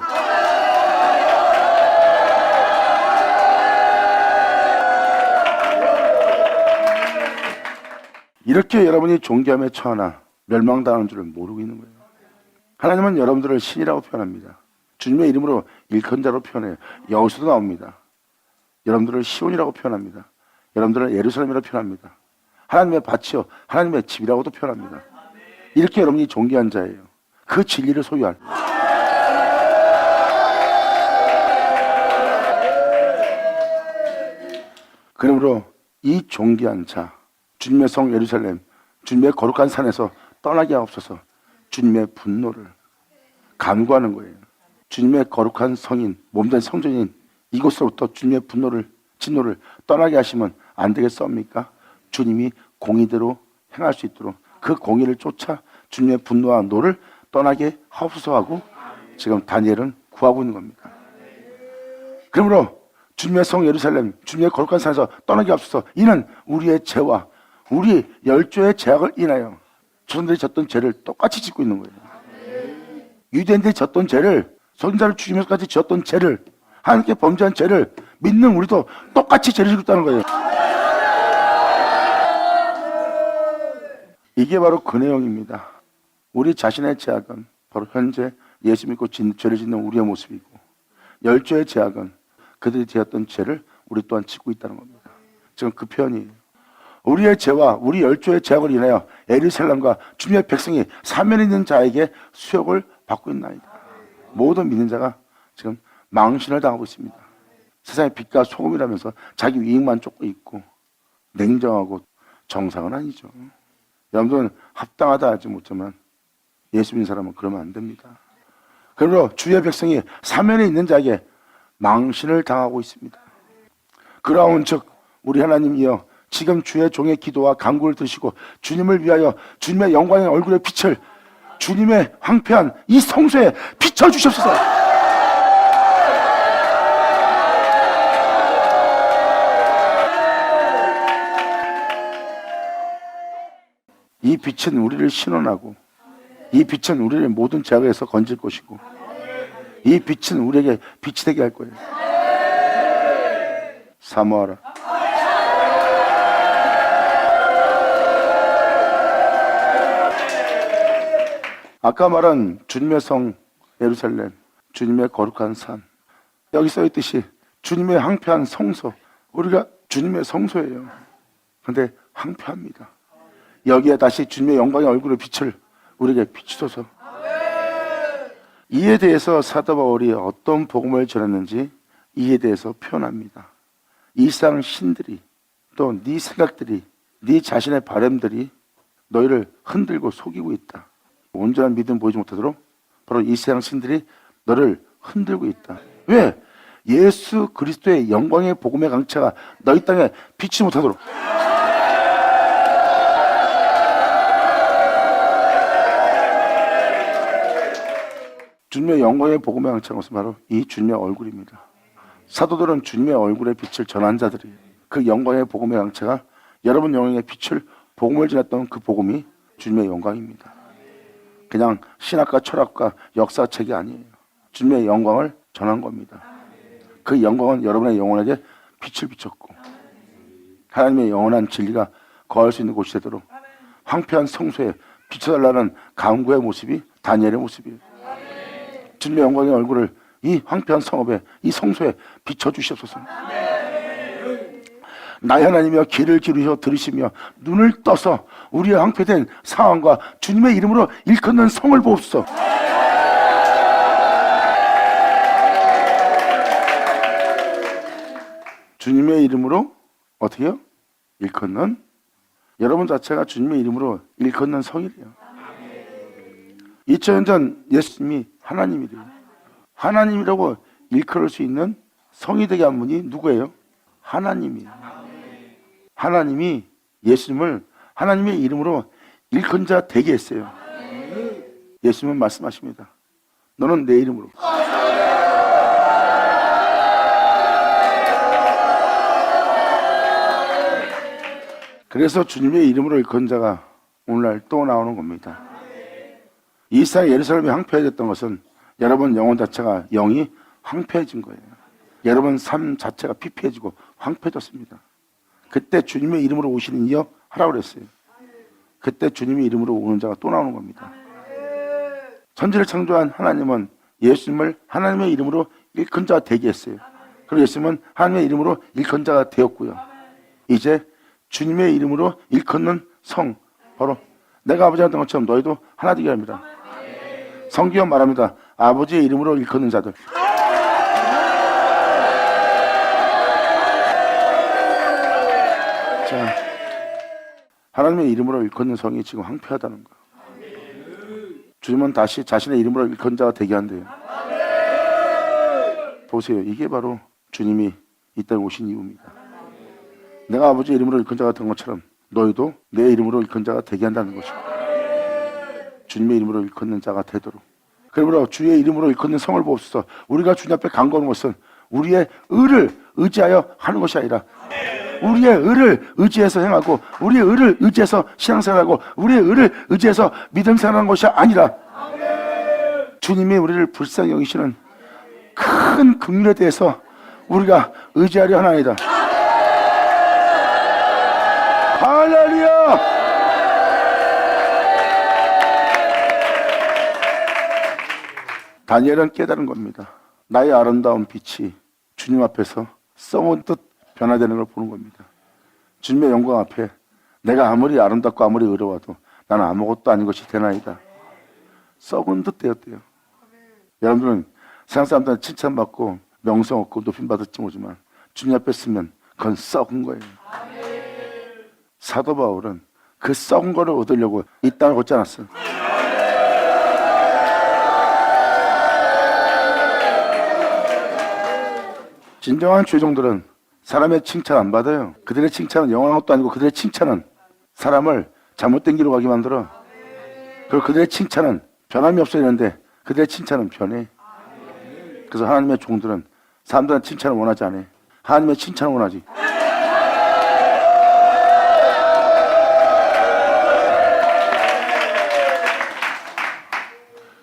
이렇게 여러분이 존귀함에 처하나 멸망당하는 줄을 모르고 있는 거예요. 하나님은 여러분들을 신이라고 표현합니다. 주님의 이름으로 일컨자로 표현해요. 여기서도 나옵니다. 여러분들을 시온이라고 표현합니다. 여러분들을 예루살렘이라고 표현합니다. 하나님의 밭이요 하나님의 집이라고도 표현합니다. 이렇게 여러분이 존귀한 자예요. 그 진리를 소유할. 그러므로 이 존귀한 자 주님의 성 예루살렘 주님의 거룩한 산에서 떠나게 하옵소서. 주님의 분노를 간구하는 거예요. 주님의 거룩한 성인 몸된 성전인 이곳으로부터 주님의 분노를 진노를 떠나게 하시면 안 되겠습니까? 주님이 공의대로 행할 수 있도록 그 공의를 쫓아 주님의 분노와 노를 떠나게 하옵소서 하고 지금 다니엘은 구하고 있는 겁니다. 그러므로 주님의 성 예루살렘, 주님의 거룩한 산에서 떠나게 없어서 이는 우리의 죄와 우리 열조의 죄악을 인하여 조선들이 졌던 죄를 똑같이 짓고 있는 거예요. 유대인들이 졌던 죄를, 선자를 죽이면서까지 지었던 죄를, 하나님께 범죄한 죄를 믿는 우리도 똑같이 죄를 짓고 있다는 거예요. 이게 바로 그 내용입니다. 우리 자신의 죄악은 바로 현재 예수 믿고 죄를 짓는 우리의 모습이고, 열조의 죄악은 그들이 지었던 죄를 우리 또한 짓고 있다는 겁니다. 지금 그 표현이에요. 우리의 죄와 우리 열조의 죄악을 인하여 예루살렘과 주님의 백성이 사면에 있는 자에게 수욕을 받고 있나이다. 모든 믿는 자가 지금 망신을 당하고 있습니다. 세상의 빛과 소금이라면서 자기 이익만 쫓고 있고 냉정하고 정상은 아니죠. 여러분들은 합당하다 하지 못하지만 예수 믿는 사람은 그러면 안 됩니다. 그러므로 주의 백성이 사면에 있는 자에게 망신을 당하고 있습니다. 그러온즉 우리 하나님이여 지금 주의 종의 기도와 간구를 들으시고 주님을 위하여 주님의 영광의 얼굴의 빛을 주님의 황폐한 이 성소에 비춰주시옵소서. 이 빛은 우리를 신원하고 이 빛은 우리를 모든 죄악에서 건질 것이고 이 빛은 우리에게 빛이 되게 할 거예요. 사모하라. 아까 말한 주님의 성 예루살렘, 주님의 거룩한 산, 여기 써있듯이 주님의 황폐한 성소, 우리가 주님의 성소예요. 그런데 황폐합니다. 여기에 다시 주님의 영광의 얼굴의 빛을 우리에게 비추소서. 이에 대해서 사도 바울이 어떤 복음을 전했는지 이에 대해서 표현합니다. 이 세상 신들이 또 네 생각들이 네 자신의 바람들이 너희를 흔들고 속이고 있다. 온전한 믿음 보이지 못하도록 바로 이 세상 신들이 너를 흔들고 있다. 왜? 예수 그리스도의 영광의 복음의 강차가 너희 땅에 비치지 못하도록. 주님의 영광의 복음의 강차가 것은 바로 이 주님의 얼굴입니다. 사도들은 주님의 얼굴의 빛을 전한 자들이에요. 그 영광의 복음의 강차가 여러분 영광의 빛을 복음을 전했던 그 복음이 주님의 영광입니다. 그냥 신학과 철학과 역사책이 아니에요. 주님의 영광을 전한 겁니다. 그 영광은 여러분의 영혼에게 빛을 비췄고 하나님의 영원한 진리가 거할 수 있는 곳이 되도록 황폐한 성소에 비춰달라는 간구의 모습이 다니엘의 모습이에요. 주님의 영광의 얼굴을 이 황폐한 성읍에 이 성소에 비춰주시옵소서. 나의 하나님이여 귀를 기울이셔 들으시며 눈을 떠서 우리의 황폐된 상황과 주님의 이름으로 일컫는 성을 보옵소서. 주님의 이름으로 어떻게 해요? 일컫는, 여러분 자체가 주님의 이름으로 일컫는 성이래요. 2000년 전 예수님이 하나님이래요. 하나님이라고 일컬을 수 있는 성이 되게 한 분이 누구예요? 하나님이에요. 하나님이 예수님을 하나님의 이름으로 일컫는 자 되게 했어요. 예수님은 말씀하십니다. 너는 내 이름으로. 그래서 주님의 이름으로 일컫는 자가 오늘날 또 나오는 겁니다. 이 세상 예루살렘이 황폐해졌던 것은 여러분 영혼 자체가 영이 황폐해진 거예요. 여러분 삶 자체가 피폐해지고 황폐해졌습니다. 그때 주님의 이름으로 오시는 이여 하라고 그랬어요. 그때 주님의 이름으로 오는 자가 또 나오는 겁니다. 천지를 창조한 하나님은 예수님을 하나님의 이름으로 일컫는 자가 되게 했어요. 그리고 예수님은 하나님의 이름으로 일컫는 자가 되었고요. 이제 주님의 이름으로 일컫는 성, 바로 내가 아버지가 했던 것처럼 너희도 하나 되게 합니다. 성경은 말합니다. 아버지의 이름으로 일컫는 자들. 자, 하나님의 이름으로 일컫는 성이 지금 황폐하다는 거예요. 주님은 다시 자신의 이름으로 일컫는 자가 되게 한대요. 보세요. 이게 바로 주님이 이 땅에 오신 이유입니다. 내가 아버지의 이름으로 일컫는 자가 된 것처럼 너희도 내 이름으로 일컫는 자가 되게 한다는 것입니다. 주님의 이름으로 일컫는 자가 되도록. 그러므로 주의 이름으로 일컫는 성을 보옵소서. 우리가 주님 앞에 간구하는 것은 우리의 의를 의지하여 하는 것이 아니라 우리의 의를 의지해서 행하고 우리의 의를 의지해서 신앙생활하고 우리의 의를 의지해서 믿음생활하는 것이 아니라 주님이 우리를 불쌍히 여기시는 큰 긍휼에 대해서 우리가 의지하려 하나이다. 할렐루야! 다니엘은 깨달은 겁니다. 나의 아름다운 빛이 주님 앞에서 썩은 듯 변화되는 걸 보는 겁니다. 주님의 영광 앞에 내가 아무리 아름답고 아무리 의로워도 나는 아무것도 아닌 것이 되나이다. 썩은 듯 되었대요. 여러분들은 세상 사람들은 칭찬받고 명성 얻고 높임 받을지 모르지만 주님 앞에 쓰면 그건 썩은 거예요. 사도 바울은 그 썩은 거를 얻으려고 이 땅을 걷지 않았어요. 진정한 죄종들은 사람의 칭찬 안 받아요. 그들의 칭찬은 영원한 것도 아니고 그들의 칭찬은 사람을 잘못된 길로 가게 만들어. 그리고 그들의 칭찬은 변함이 없어야 되는데 그들의 칭찬은 변해. 그래서 하나님의 종들은 사람들한테 칭찬을 원하지 않아. 하나님의 칭찬을 원하지.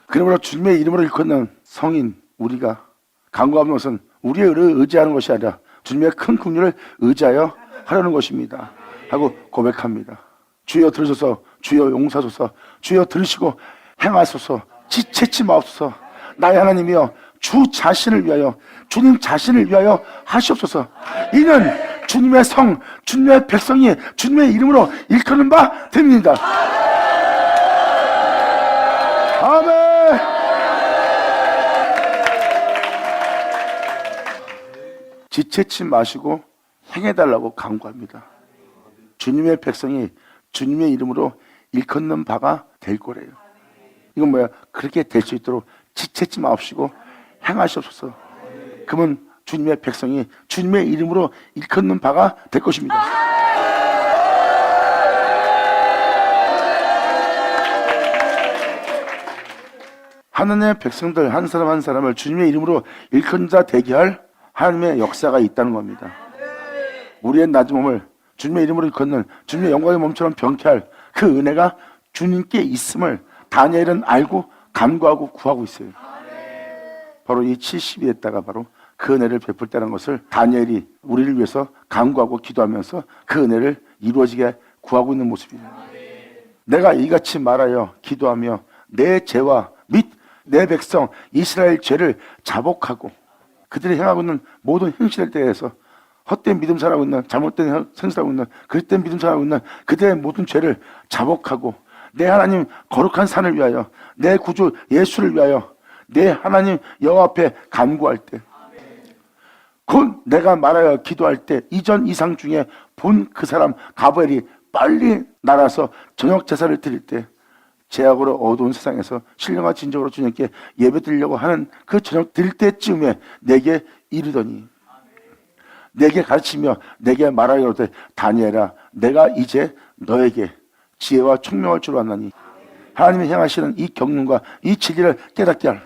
그러므로 주님의 이름으로 일컫는 성인 우리가 간구하는 것은 우리의 의를 의지하는 것이 아니라 주님의 큰 긍휼을 의지하여 하려는 것입니다 하고 고백합니다. 주여 들으소서, 주여 용서하소서, 주여 들으시고 행하소서, 지체치 마옵소서. 나의 하나님이여 주 자신을 위하여, 주님 자신을 위하여 하시옵소서. 이는 주님의 성, 주님의 백성이 주님의 이름으로 일컫는 바 됩니다. 아멘. 지체치 마시고 행해달라고 간구합니다. 주님의 백성이 주님의 이름으로 일컫는 바가 될 거래요. 이건 뭐야? 그렇게 될 수 있도록 지체치 마옵시고 행하시옵소서. 그러면 주님의 백성이 주님의 이름으로 일컫는 바가 될 것입니다. 하나님의 백성들 한 사람 한 사람을 주님의 이름으로 일컫는 자 되게 할 하나님의 역사가 있다는 겁니다. 우리의 낮은 몸을 주님의 이름으로 일컫는 주님의 영광의 몸처럼 병케 할 그 은혜가 주님께 있음을 다니엘은 알고 간구하고 구하고 있어요. 바로 이 70일에다가 바로 그 은혜를 베풀 때라는 것을 다니엘이 우리를 위해서 간구하고 기도하면서 그 은혜를 이루어지게 구하고 있는 모습이에요. 내가 이같이 말하여 기도하며 내 죄와 및 내 백성 이스라엘 죄를 자복하고 그들이 행하고 있는 모든 행실에 대해서 헛된 믿음 살아가고 있는 잘못된 생활하고 있는 그릇된 믿음 살아가고 있는 그들의 모든 죄를 자복하고 내 하나님 거룩한 산을 위하여 내 구주 예수를 위하여 내 하나님 여호와 앞에 간구할 때 곧 내가 말하여 기도할 때 이전 이상 중에 본 그 사람 가브엘이 빨리 날아서 저녁 제사를 드릴 때 죄악으로 어두운 세상에서 신령한 진정으로 주님께 예배 드리려고 하는 그 저녁 드릴 때쯤에 내게 이르더니 내게 가르치며 내게 말하여 이르되 다니엘아 내가 이제 너에게 지혜와 총명을 주러 왔나니 하나님이 행하시는 이 경륜과 이 진리를 깨닫게 하라.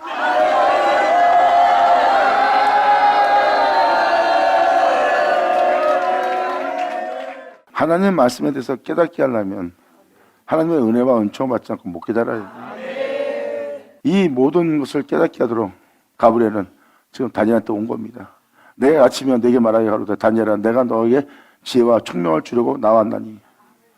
하나님의 말씀에 대해서 깨닫게 하려면 하나님의 은혜와 은총을 받지 않고 못 깨달아요. 이 모든 것을 깨닫게 하도록 가브리엘은 지금 다니엘한테 온 겁니다. 내일 아침에 내게 말하여 가로되 다니엘아 내가 너에게 지혜와 총명을 주려고 나왔나니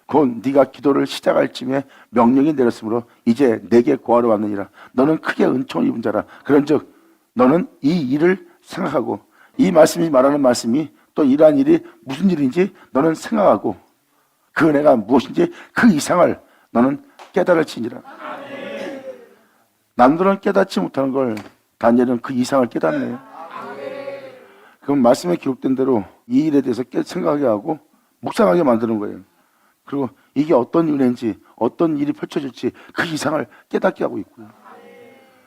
곧 네가 기도를 시작할 쯤에 명령이 내렸으므로 이제 내게 구하러 왔느니라. 너는 크게 은총을 입은 자라. 그런즉 너는 이 일을 생각하고 이 말씀이 말하는 말씀이 또 이러한 일이 무슨 일인지 너는 생각하고 그 은혜가 무엇인지 그 이상을 너는 깨달을지니라. 남들은 깨닫지 못하는 걸 다니엘은 그 이상을 깨닫네요. 그럼 말씀에 기록된 대로 이 일에 대해서 생각하게 하고 묵상하게 만드는 거예요. 그리고 이게 어떤 은혜인지 어떤 일이 펼쳐질지 그 이상을 깨닫게 하고 있고요.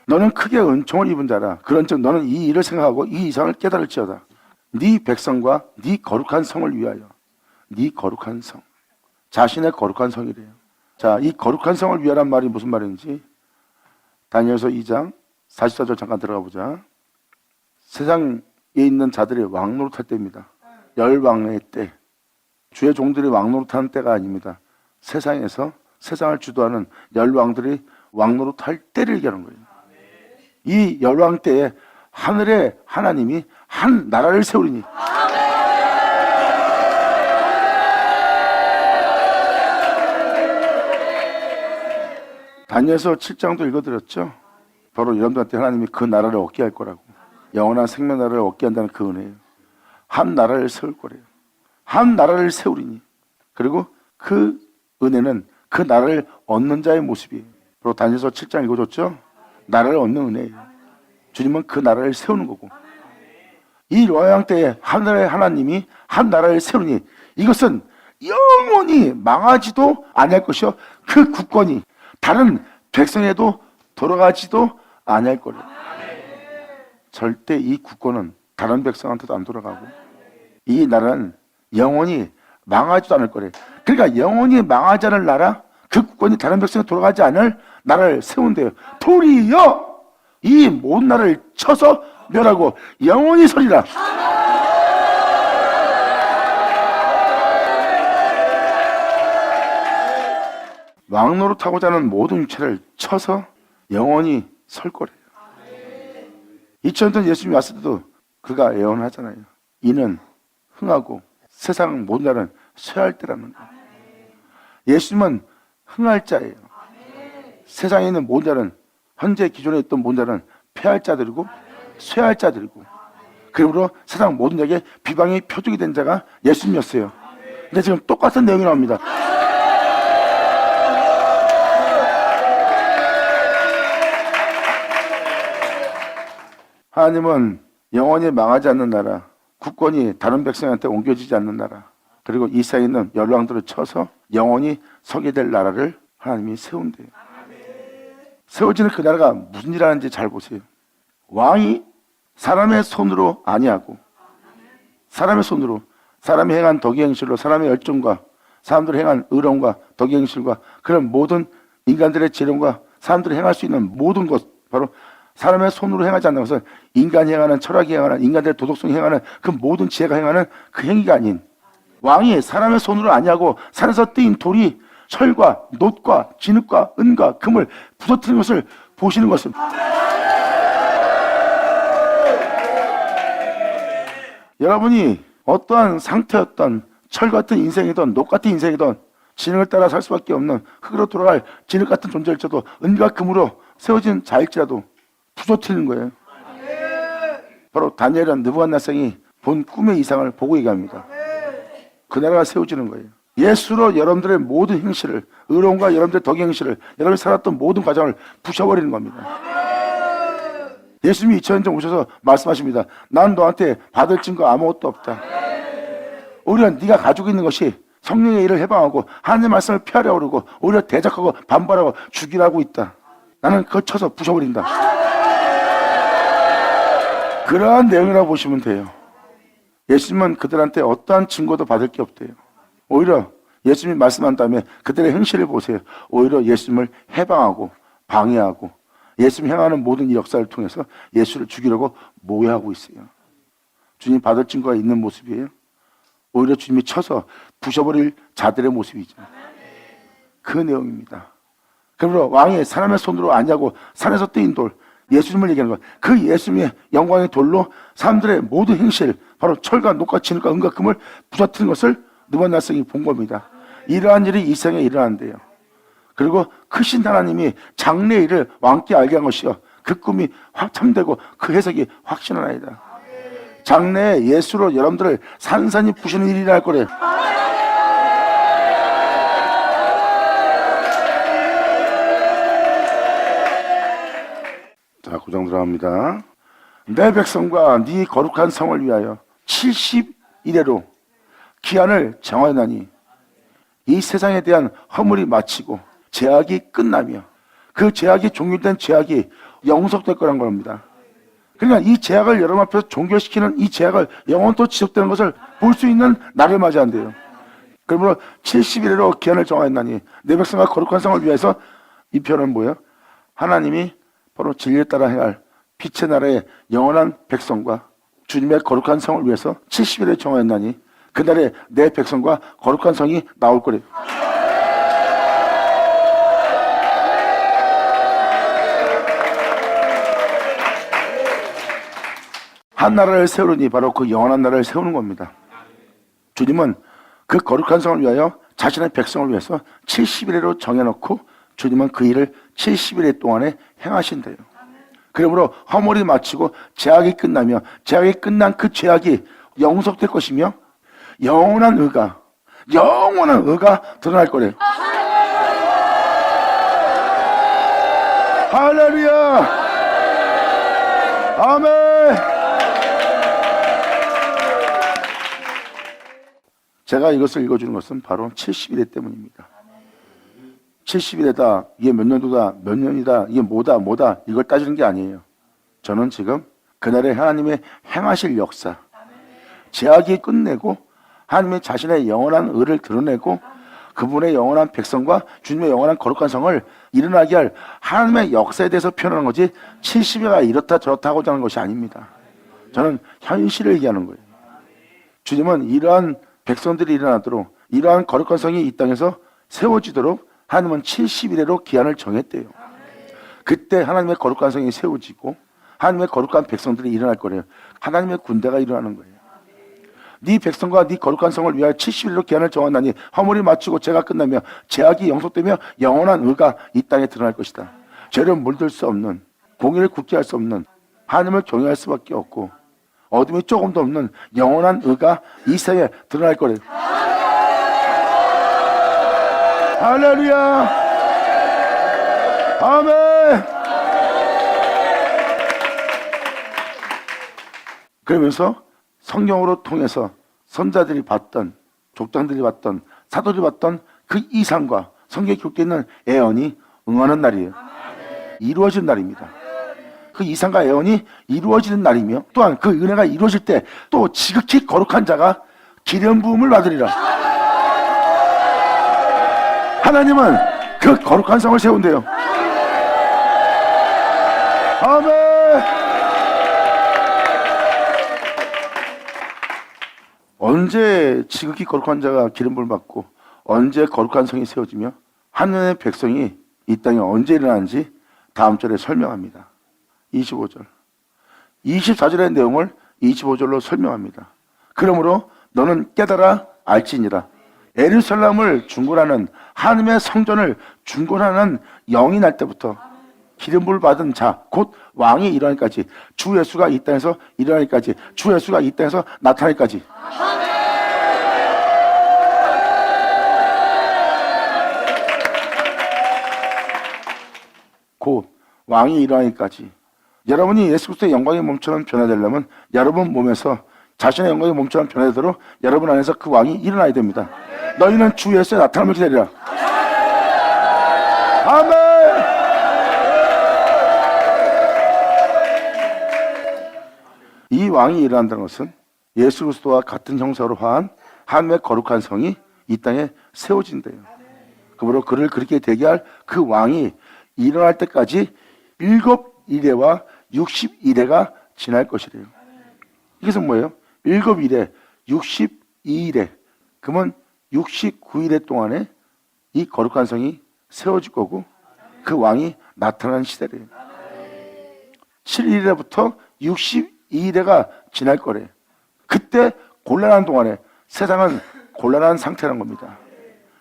너는 크게 은총을 입은 자라. 그런즉 너는 이 일을 생각하고 이 이상을 깨달을지어다. 네 백성과 네 거룩한 성을 위하여. 네 거룩한 성. 자신의 거룩한 성이래요. 자, 이 거룩한 성을 위하란 말이 무슨 말인지 다니엘서 2장 44절 잠깐 들어가 보자. 세상 있는 자들이 왕노릇할 때입니다. 열왕의 때. 주의 종들이 왕노릇하는 때가 아닙니다. 세상에서 세상을 주도하는 열왕들이 왕노릇할 때를 얘기하는 거예요. 이 열왕 때에 하늘의 하나님이 한 나라를 세우리니. 다니엘서 7장도 읽어드렸죠. 바로 여러분들한테 하나님이 그 나라를 얻게 할 거라고. 영원한 생명나라를 얻게 한다는 그 은혜예요. 한 나라를 세울 거래요. 한 나라를 세우리니. 그리고 그 은혜는 그 나라를 얻는 자의 모습이에요. 바로 다니엘서 7장 읽어줬죠. 나라를 얻는 은혜예요. 주님은 그 나라를 세우는 거고. 이 왕 때에 하늘의 하나님이 한 나라를 세우니 이것은 영원히 망하지도 않을 것이요 그 국권이 다른 백성에도 돌아가지도 않을 거래요. 절대 이 국권은 다른 백성한테도 안 돌아가고 이 나라는 영원히 망하지도 않을 거래요. 그러니까 영원히 망하지 않을 나라, 그 국권이 다른 백성에 돌아가지 않을 나라를 세운대요. 도리어 이 모든 나라를 쳐서 멸하고 영원히 서리라. 왕노릇하고자 하는 모든 육체를 쳐서 영원히 설 거래요. 2000년 전 예수님이 왔을 때도 그가 예언하잖아요. 이는 흥하고 세상 모든 나라는 쇠할 때라는 거예요. 예수님은 흥할 자예요. 세상에 있는 모든 자는 현재 기존에 있던 모든 자는 패할 자들이고 쇠할 자들이고 그러므로 세상 모든 자에게 비방의 표적이 된 자가 예수님이었어요. 근데 지금 똑같은 내용이 나옵니다. 하나님은 영원히 망하지 않는 나라, 국권이 다른 백성한테 옮겨지지 않는 나라, 그리고 이 세상에 있는 열왕들을 쳐서 영원히 서게 될 나라를 하나님이 세운대요. 세워지는 그 나라가 무슨 일 하는지 잘 보세요. 왕이 사람의 손으로 아니하고 사람의 손으로 사람이 행한 덕의 행실로 사람의 열정과 사람들이 행한 의로움과 덕의 행실과 그런 모든 인간들의 지령과 사람들이 행할 수 있는 모든 것 바로 사람의 손으로 행하지 않는 것은 인간이 행하는 철학이 행하는 인간들의 도덕성이 행하는 그 모든 지혜가 행하는 그 행위가 아닌 왕이 사람의 손으로 아니하고 산에서 떼인 돌이 철과 놋과 진흙과 은과 금을 부서뜨리는 것을 보시는 것은 여러분이 어떠한 상태였던 철 같은 인생이든 놋 같은 인생이든 진흙을 따라 살 수밖에 없는 흙으로 돌아갈 진흙 같은 존재일지라도 은과 금으로 세워진 자일지라도 부서뜨리는 거예요. 바로 다니엘은 느부갓네살이 본 꿈의 이상을 보고 얘기합니다. 그 나라가 세워지는 거예요. 예수로 여러분들의 모든 행실을 의로움과 여러분들의 덕의 행실을 여러분이 살았던 모든 과정을 부셔버리는 겁니다. 예수님이 2000년 전 오셔서 말씀하십니다. 난 너한테 받을 증거 아무것도 없다. 오히려 네가 가지고 있는 것이 성령의 일을 해방하고 하나님의 말씀을 피하려고 그러고 오히려 대적하고 반발하고 죽이라고 있다. 나는 그걸 쳐서 부셔버린다. 그러한 내용이라고 보시면 돼요. 예수님은 그들한테 어떠한 증거도 받을 게 없대요. 오히려 예수님이 말씀한 다음에 그들의 행실을 보세요. 오히려 예수님을 해방하고 방해하고 예수님 행하는 모든 이 역사를 통해서 예수를 죽이려고 모해하고 있어요. 주님 받을 증거가 있는 모습이에요. 오히려 주님이 쳐서 부셔버릴 자들의 모습이죠. 그 내용입니다. 그러므로 왕이 사람의 손으로 아니하고 산에서 떼인 돌 예수님을 얘기하는 것. 그 예수님의 영광의 돌로 사람들의 모든 행실 바로 철과 녹과 진흙과 은과 금을 부서뜨린 것을 느부갓네살이 본 겁니다. 이러한 일이 이 세상에 일어난대요. 그리고 크신 하나님이 장래의 일을 왕께 알게 한 것이요 그 꿈이 참되고 그 해석이 확신하나이다. 장래에 예수로 여러분들을 산산이 부시는 일이 일어날 거래요. 자, 9장 들어갑니다. 내 백성과 네 거룩한 성을 위하여 70일에로 기한을 정하였나니 이 세상에 대한 허물이 마치고 제약이 끝나며 그 제약이 종료된 제약이 영속될 거란 겁니다. 그러니까 이 제약을 여러분 앞에서 종결시키는 이 제약을 영원토록 지속되는 것을 볼 수 있는 날을 맞이한대요. 그러므로 70일에로 기한을 정하였나니 내 백성과 거룩한 성을 위해서 이 표현은 뭐예요? 하나님이 바로 진리에 따라 행할 빛의 나라의 영원한 백성과 주님의 거룩한 성을 위해서 70일을 정하였나니 그날에 내 백성과 거룩한 성이 나올 거래. 한 나라를 세우려니 바로 그 영원한 나라를 세우는 겁니다. 주님은 그 거룩한 성을 위하여 자신의 백성을 위해서 70일로 정해놓고 주님은 그 일을 70일 동안에 행하신대요. 그러므로 허물이 마치고 제약이 끝나며 제약이 끝난 그 제약이 영속될 것이며 영원한 의가 드러날 거래요. 할렐루야! 아멘! 제가 이것을 읽어주는 것은 바로 70일에 때문입니다. 70일에다 이게 몇 년도다 몇 년이다 이게 뭐다 이걸 따지는 게 아니에요. 저는 지금 그날의 하나님의 행하실 역사, 제약이 끝내고 하나님의 자신의 영원한 의를 드러내고 그분의 영원한 백성과 주님의 영원한 거룩한 성을 일어나게 할 하나님의 역사에 대해서 표현하는 거지 70일가 이렇다 저렇다 하고자 하는 것이 아닙니다. 저는 현실을 얘기하는 거예요. 주님은 이러한 백성들이 일어나도록 이러한 거룩한 성이 이 땅에서 세워지도록 하나님은 70일에로 기한을 정했대요. 그때 하나님의 거룩한 성이 세워지고 하나님의 거룩한 백성들이 일어날 거래요. 하나님의 군대가 일어나는 거예요. 네 백성과 네 거룩한 성을 위하여 70일로 기한을 정하나니 허물이 마치고 죄가 끝나며 제약이 영속되며 영원한 의가 이 땅에 드러날 것이다. 죄를 물들 수 없는, 공의를 굳게 할 수 없는, 하나님을 경외할 수밖에 없고 어둠이 조금도 없는 영원한 의가 이 세상에 드러날 거래요. 할렐루야! 아멘! 그러면서 성경으로 통해서 선자들이 봤던, 족장들이 봤던, 사도들이 봤던 그 이상과 성경에 기록되어 있는 예언이 응하는 날이에요. 이루어진 날입니다. 그 이상과 예언이 이루어지는 날이며 또한 그 은혜가 이루어질 때 또 지극히 거룩한 자가 기름 부음을 받으리라. 하나님은 그 거룩한 성을 세운대요. 아멘. 언제 지극히 거룩한 자가 기름 부음을 받고 언제 거룩한 성이 세워지며 하나님의 백성이 이 땅에 언제 일어나는지 다음 절에 설명합니다. 25절. 24절의 내용을 25절로 설명합니다. 그러므로 너는 깨달아 알지니라. 예루살렘을 중건하는 하나님의 성전을 중건하는 영이 날 때부터 기름부을 받은 자, 곧 왕이 일어나기까지, 주 예수가 이 땅에서 일어나기까지, 주 예수가 이 땅에서 나타나기까지. 곧 왕이 일어나기까지. 여러분이 예수 그리스도의 영광의 몸처럼 변화되려면 여러분 몸에서 자신의 영광의 몸처럼 변화되도록 여러분 안에서 그 왕이 일어나야 됩니다. 너희는 주 예수의 나타남을 기다리라. 아멘. 이 왕이 일어난다는 것은 예수 그리스도와 같은 형상으로 화한 하나님의 거룩한 성이 이 땅에 세워진대요. 그러므로 그를 그렇게 되게 할 그 왕이 일어날 때까지 7일에와 60일에가 지날 것이래요. 이것은 뭐예요? 7일에 62일에 그러면 69일에 동안에 이 거룩한 성이 세워질 거고 그 왕이 나타나는 시대래요. 7일에부터 62일에가 지날 거래요. 그때 곤란한 동안에 세상은 곤란한 상태라는 겁니다.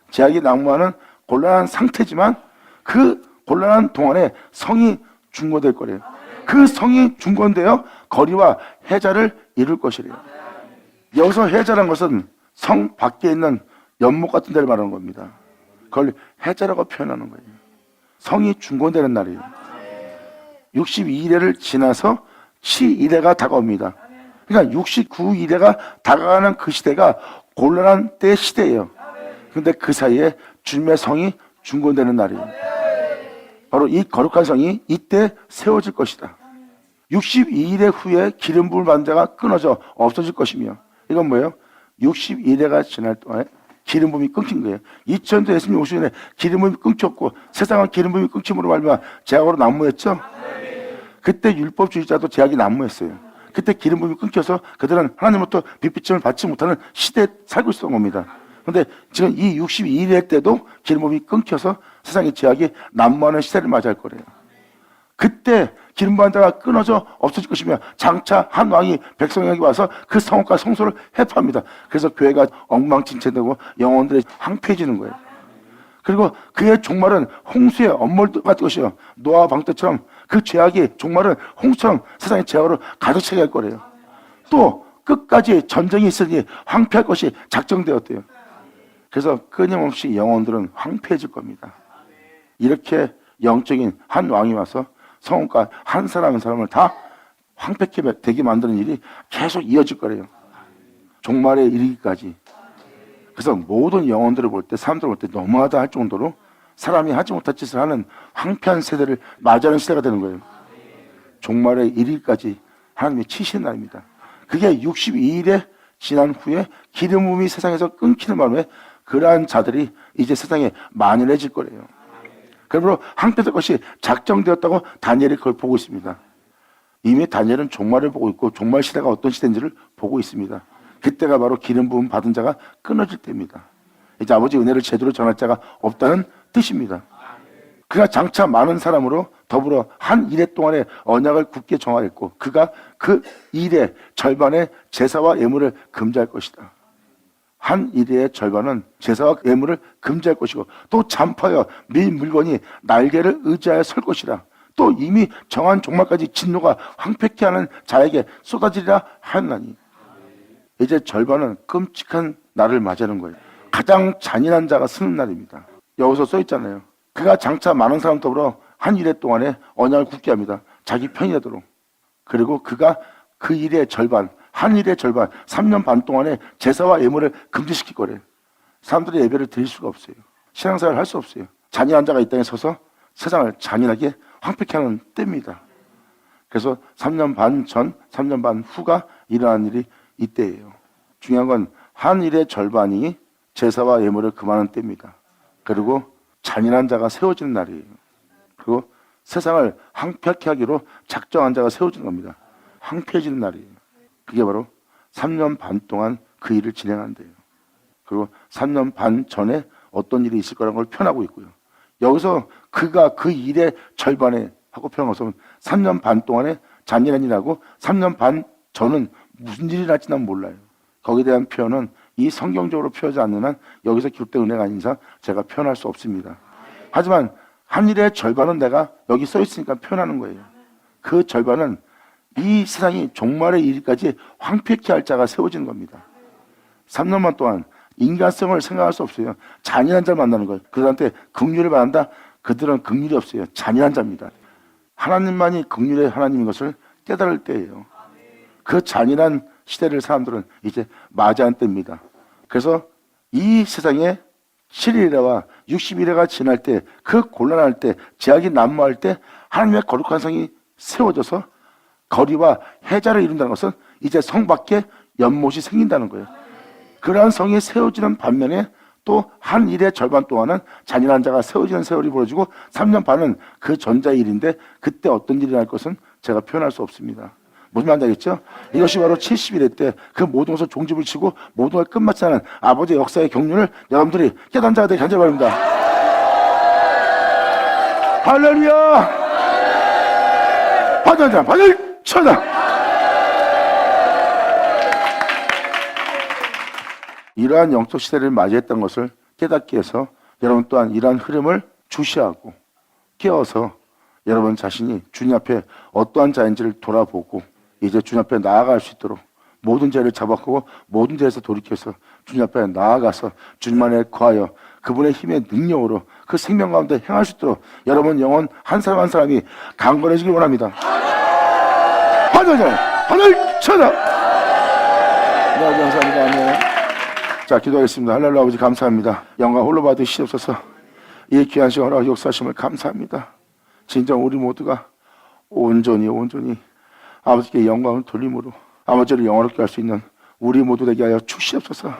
제약이 난무하는 곤란한 상태지만 그 곤란한 동안에 성이 중건될 거래요. 그 성이 중건되어 거리와 해자를 이룰 것이래요. 여기서 해자란 것은 성 밖에 있는 연못 같은 데를 말하는 겁니다. 그걸 해자라고 표현하는 거예요. 성이 중건되는 날이에요. 62일을 지나서 7일에가 다가옵니다. 그러니까 69일에가 다가가는 그 시대가 곤란한 때의 시대예요. 그런데 그 사이에 주님의 성이 중건되는 날이에요. 바로 이 거룩한 성이 이때 세워질 것이다. 62일의 후에 기름 부음을 받은 자가 끊어져 없어질 것이며 이건 뭐예요? 62일에가 지날 동안에 기름 부음이 끊긴 거예요. 2000년 예수님이 오시기 전에 기름 부음이 끊겼고 세상은 기름 부음이 끊김으로 말미암아 제약으로 난무했죠. 그때 율법주의자도 제약이 난무했어요. 그때 기름 부음이 끊겨서 그들은 하나님부터 빛비침을 받지 못하는 시대에 살고 있었던 겁니다. 그런데 지금 이 62일 때도 기름 부음이 끊겨서 세상의 제약이 난무하는 시대를 맞이할 거래요. 그때 기름 부은 자가 끊어져 없어질 것이며 장차 한 왕이 백성에게 와서 그 성읍과 성소를 해파합니다. 그래서 교회가 엉망진창되고 영혼들이 황폐해지는 거예요. 그리고 그의 종말은 홍수의 엄몰 같은 것이요, 노아와 방때처럼 그 죄악이 종말은 홍수처럼 세상의 죄악으로 가득 차게 할 거래요. 또 끝까지 전쟁이 있으니 황폐할 것이 작정되었대요. 그래서 끊임없이 영혼들은 황폐해질 겁니다. 이렇게 영적인 한 왕이 와서 성읍과 한 사람 한 사람을 다 황폐하게 되게 만드는 일이 계속 이어질 거래요. 종말에 이르기까지. 그래서 모든 영혼들을 볼 때, 사람들을 볼 때 너무하다 할 정도로 사람이 하지 못할 짓을 하는 황폐한 세대를 맞이하는 시대가 되는 거예요. 종말에 이르기까지 하나님이 치시는 날입니다. 그게 62일에 지난 후에 기름 부음이 세상에서 끊기는 바람에 그러한 자들이 이제 세상에 만연해질 거래요. 그러므로 황폐될 것이 작정되었다고 다니엘이 그걸 보고 있습니다. 이미 다니엘은 종말을 보고 있고 종말 시대가 어떤 시대인지를 보고 있습니다. 그때가 바로 기름 부음 받은 자가 끊어질 때입니다. 이제 아버지 은혜를 제대로 전할 자가 없다는 뜻입니다. 그가 장차 많은 사람으로 더불어 한 일해 동안의 언약을 굳게 정하였고 그가 그 일의 절반의 제사와 예물을 금지할 것이다. 한 일의 절반은 제사와 예물을 금지할 것이고 또 잔파여 미 물건이 날개를 의지하여 설 것이라. 또 이미 정한 종말까지 진노가 황폐케 하는 자에게 쏟아지리라 하였나니. 이제 절반은 끔찍한 날을 맞이하는 거예요. 가장 잔인한 자가 쓰는 날입니다. 여기서 써 있잖아요. 그가 장차 많은 사람 더불어 한 일해 동안에 언약을 굳게 합니다. 자기 편이 되도록. 그리고 그가 그 일의 절반, 한 일의 절반, 3년 반 동안에 제사와 예물을 금지시킬 거래요. 사람들이 예배를 드릴 수가 없어요. 신앙생활을 할 수 없어요. 잔인한 자가 이 땅에 서서 세상을 잔인하게 황폐케 하는 때입니다. 그래서 3년 반 전, 3년 반 후가 일어난 일이 이때예요. 중요한 건 한 일의 절반이 제사와 예물을 금하는 때입니다. 그리고 잔인한 자가 세워지는 날이에요. 그리고 세상을 황폐하게 하기로 작정한 자가 세워지는 겁니다. 황폐해지는 날이에요. 그게 바로 3년 반 동안 그 일을 진행한대요. 그리고 3년 반 전에 어떤 일이 있을 거라는 걸 표현하고 있고요. 여기서 그가 그 일의 절반에 하고 표현한 것은 3년 반 동안에 잔인한 일하고 3년 반 전은 무슨 일이 날지 난 몰라요. 거기에 대한 표현은 이 성경적으로 표현하지 않는 한 여기서 기록된 은혜가 아닌 이상 제가 표현할 수 없습니다. 하지만 한 일의 절반은 내가 여기 써 있으니까 표현하는 거예요. 그 절반은 이 세상이 종말의 일까지 황폐케 할 자가 세워지는 겁니다. 3년만 동안 인간성을 생각할 수 없어요. 잔인한 자를 만나는 거예요. 그들한테 긍휼을 바란다? 그들은 긍휼이 없어요. 잔인한 자입니다. 하나님만이 긍휼의 하나님인 것을 깨달을 때예요. 그 잔인한 시대를 사람들은 이제 맞이한 때입니다. 그래서 이 세상에 7일에와 60일에가 지날 때, 그 곤란할 때, 제약이 난무할 때 하나님의 거룩한 성이 세워져서 거리와 해자를 이룬다는 것은 이제 성 밖에 연못이 생긴다는 거예요. 그러한 성이 세워지는 반면에 또 한 일의 절반 동안은 잔인한 자가 세워지는 세월이 벌어지고 3년 반은 그 전자의 일인데 그때 어떤 일이 날 것은 제가 표현할 수 없습니다. 무슨 말인지 알겠죠? 이것이 바로 70일의 때 그 모든 것을 종집을 치고 모든 걸 끝마치는 아버지의 역사의 경륜을 여러분들이 깨닫는 자가 되기 간절히 바랍니다. 할렐루야! 받아자, 받을 쳐다! 이러한 영적 시대를 맞이했던 것을 깨닫게 해서 여러분 또한 이러한 흐름을 주시하고 깨어서 여러분 자신이 주님 앞에 어떠한 자인지를 돌아보고 이제 주님 앞에 나아갈 수 있도록 모든 죄를 잡아가고 모든 죄에서 돌이켜서 주님 앞에 나아가서 주님 안에 거하여 그분의 힘의 능력으로 그 생명 가운데 행할 수 있도록 여러분 영혼 한 사람 한 사람이 강건해지길 원합니다. 하늘 쳐다. 네, 감사합니다. 아멘. 자, 기도하겠습니다. 할렐루야. 아버지 감사합니다. 영광 홀로 받으시옵소서. 이 귀한 시간 허락 역사하심을 감사합니다. 진정 우리 모두가 온전히 아버지께 영광을 돌림으로 아버지를 영화롭게 할 수 있는 우리 모두 되게 하여 주시옵소서.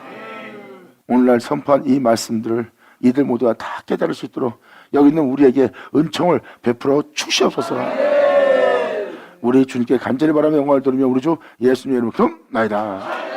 오늘날 선포한 이 말씀들을 이들 모두가 다 깨달을 수 있도록 여기 있는 우리에게 은총을 베풀어 주시옵소서. 우리 주님께 간절히 바라며 영광을 돌리며 우리 주 예수님의 이름으로 기도나이다.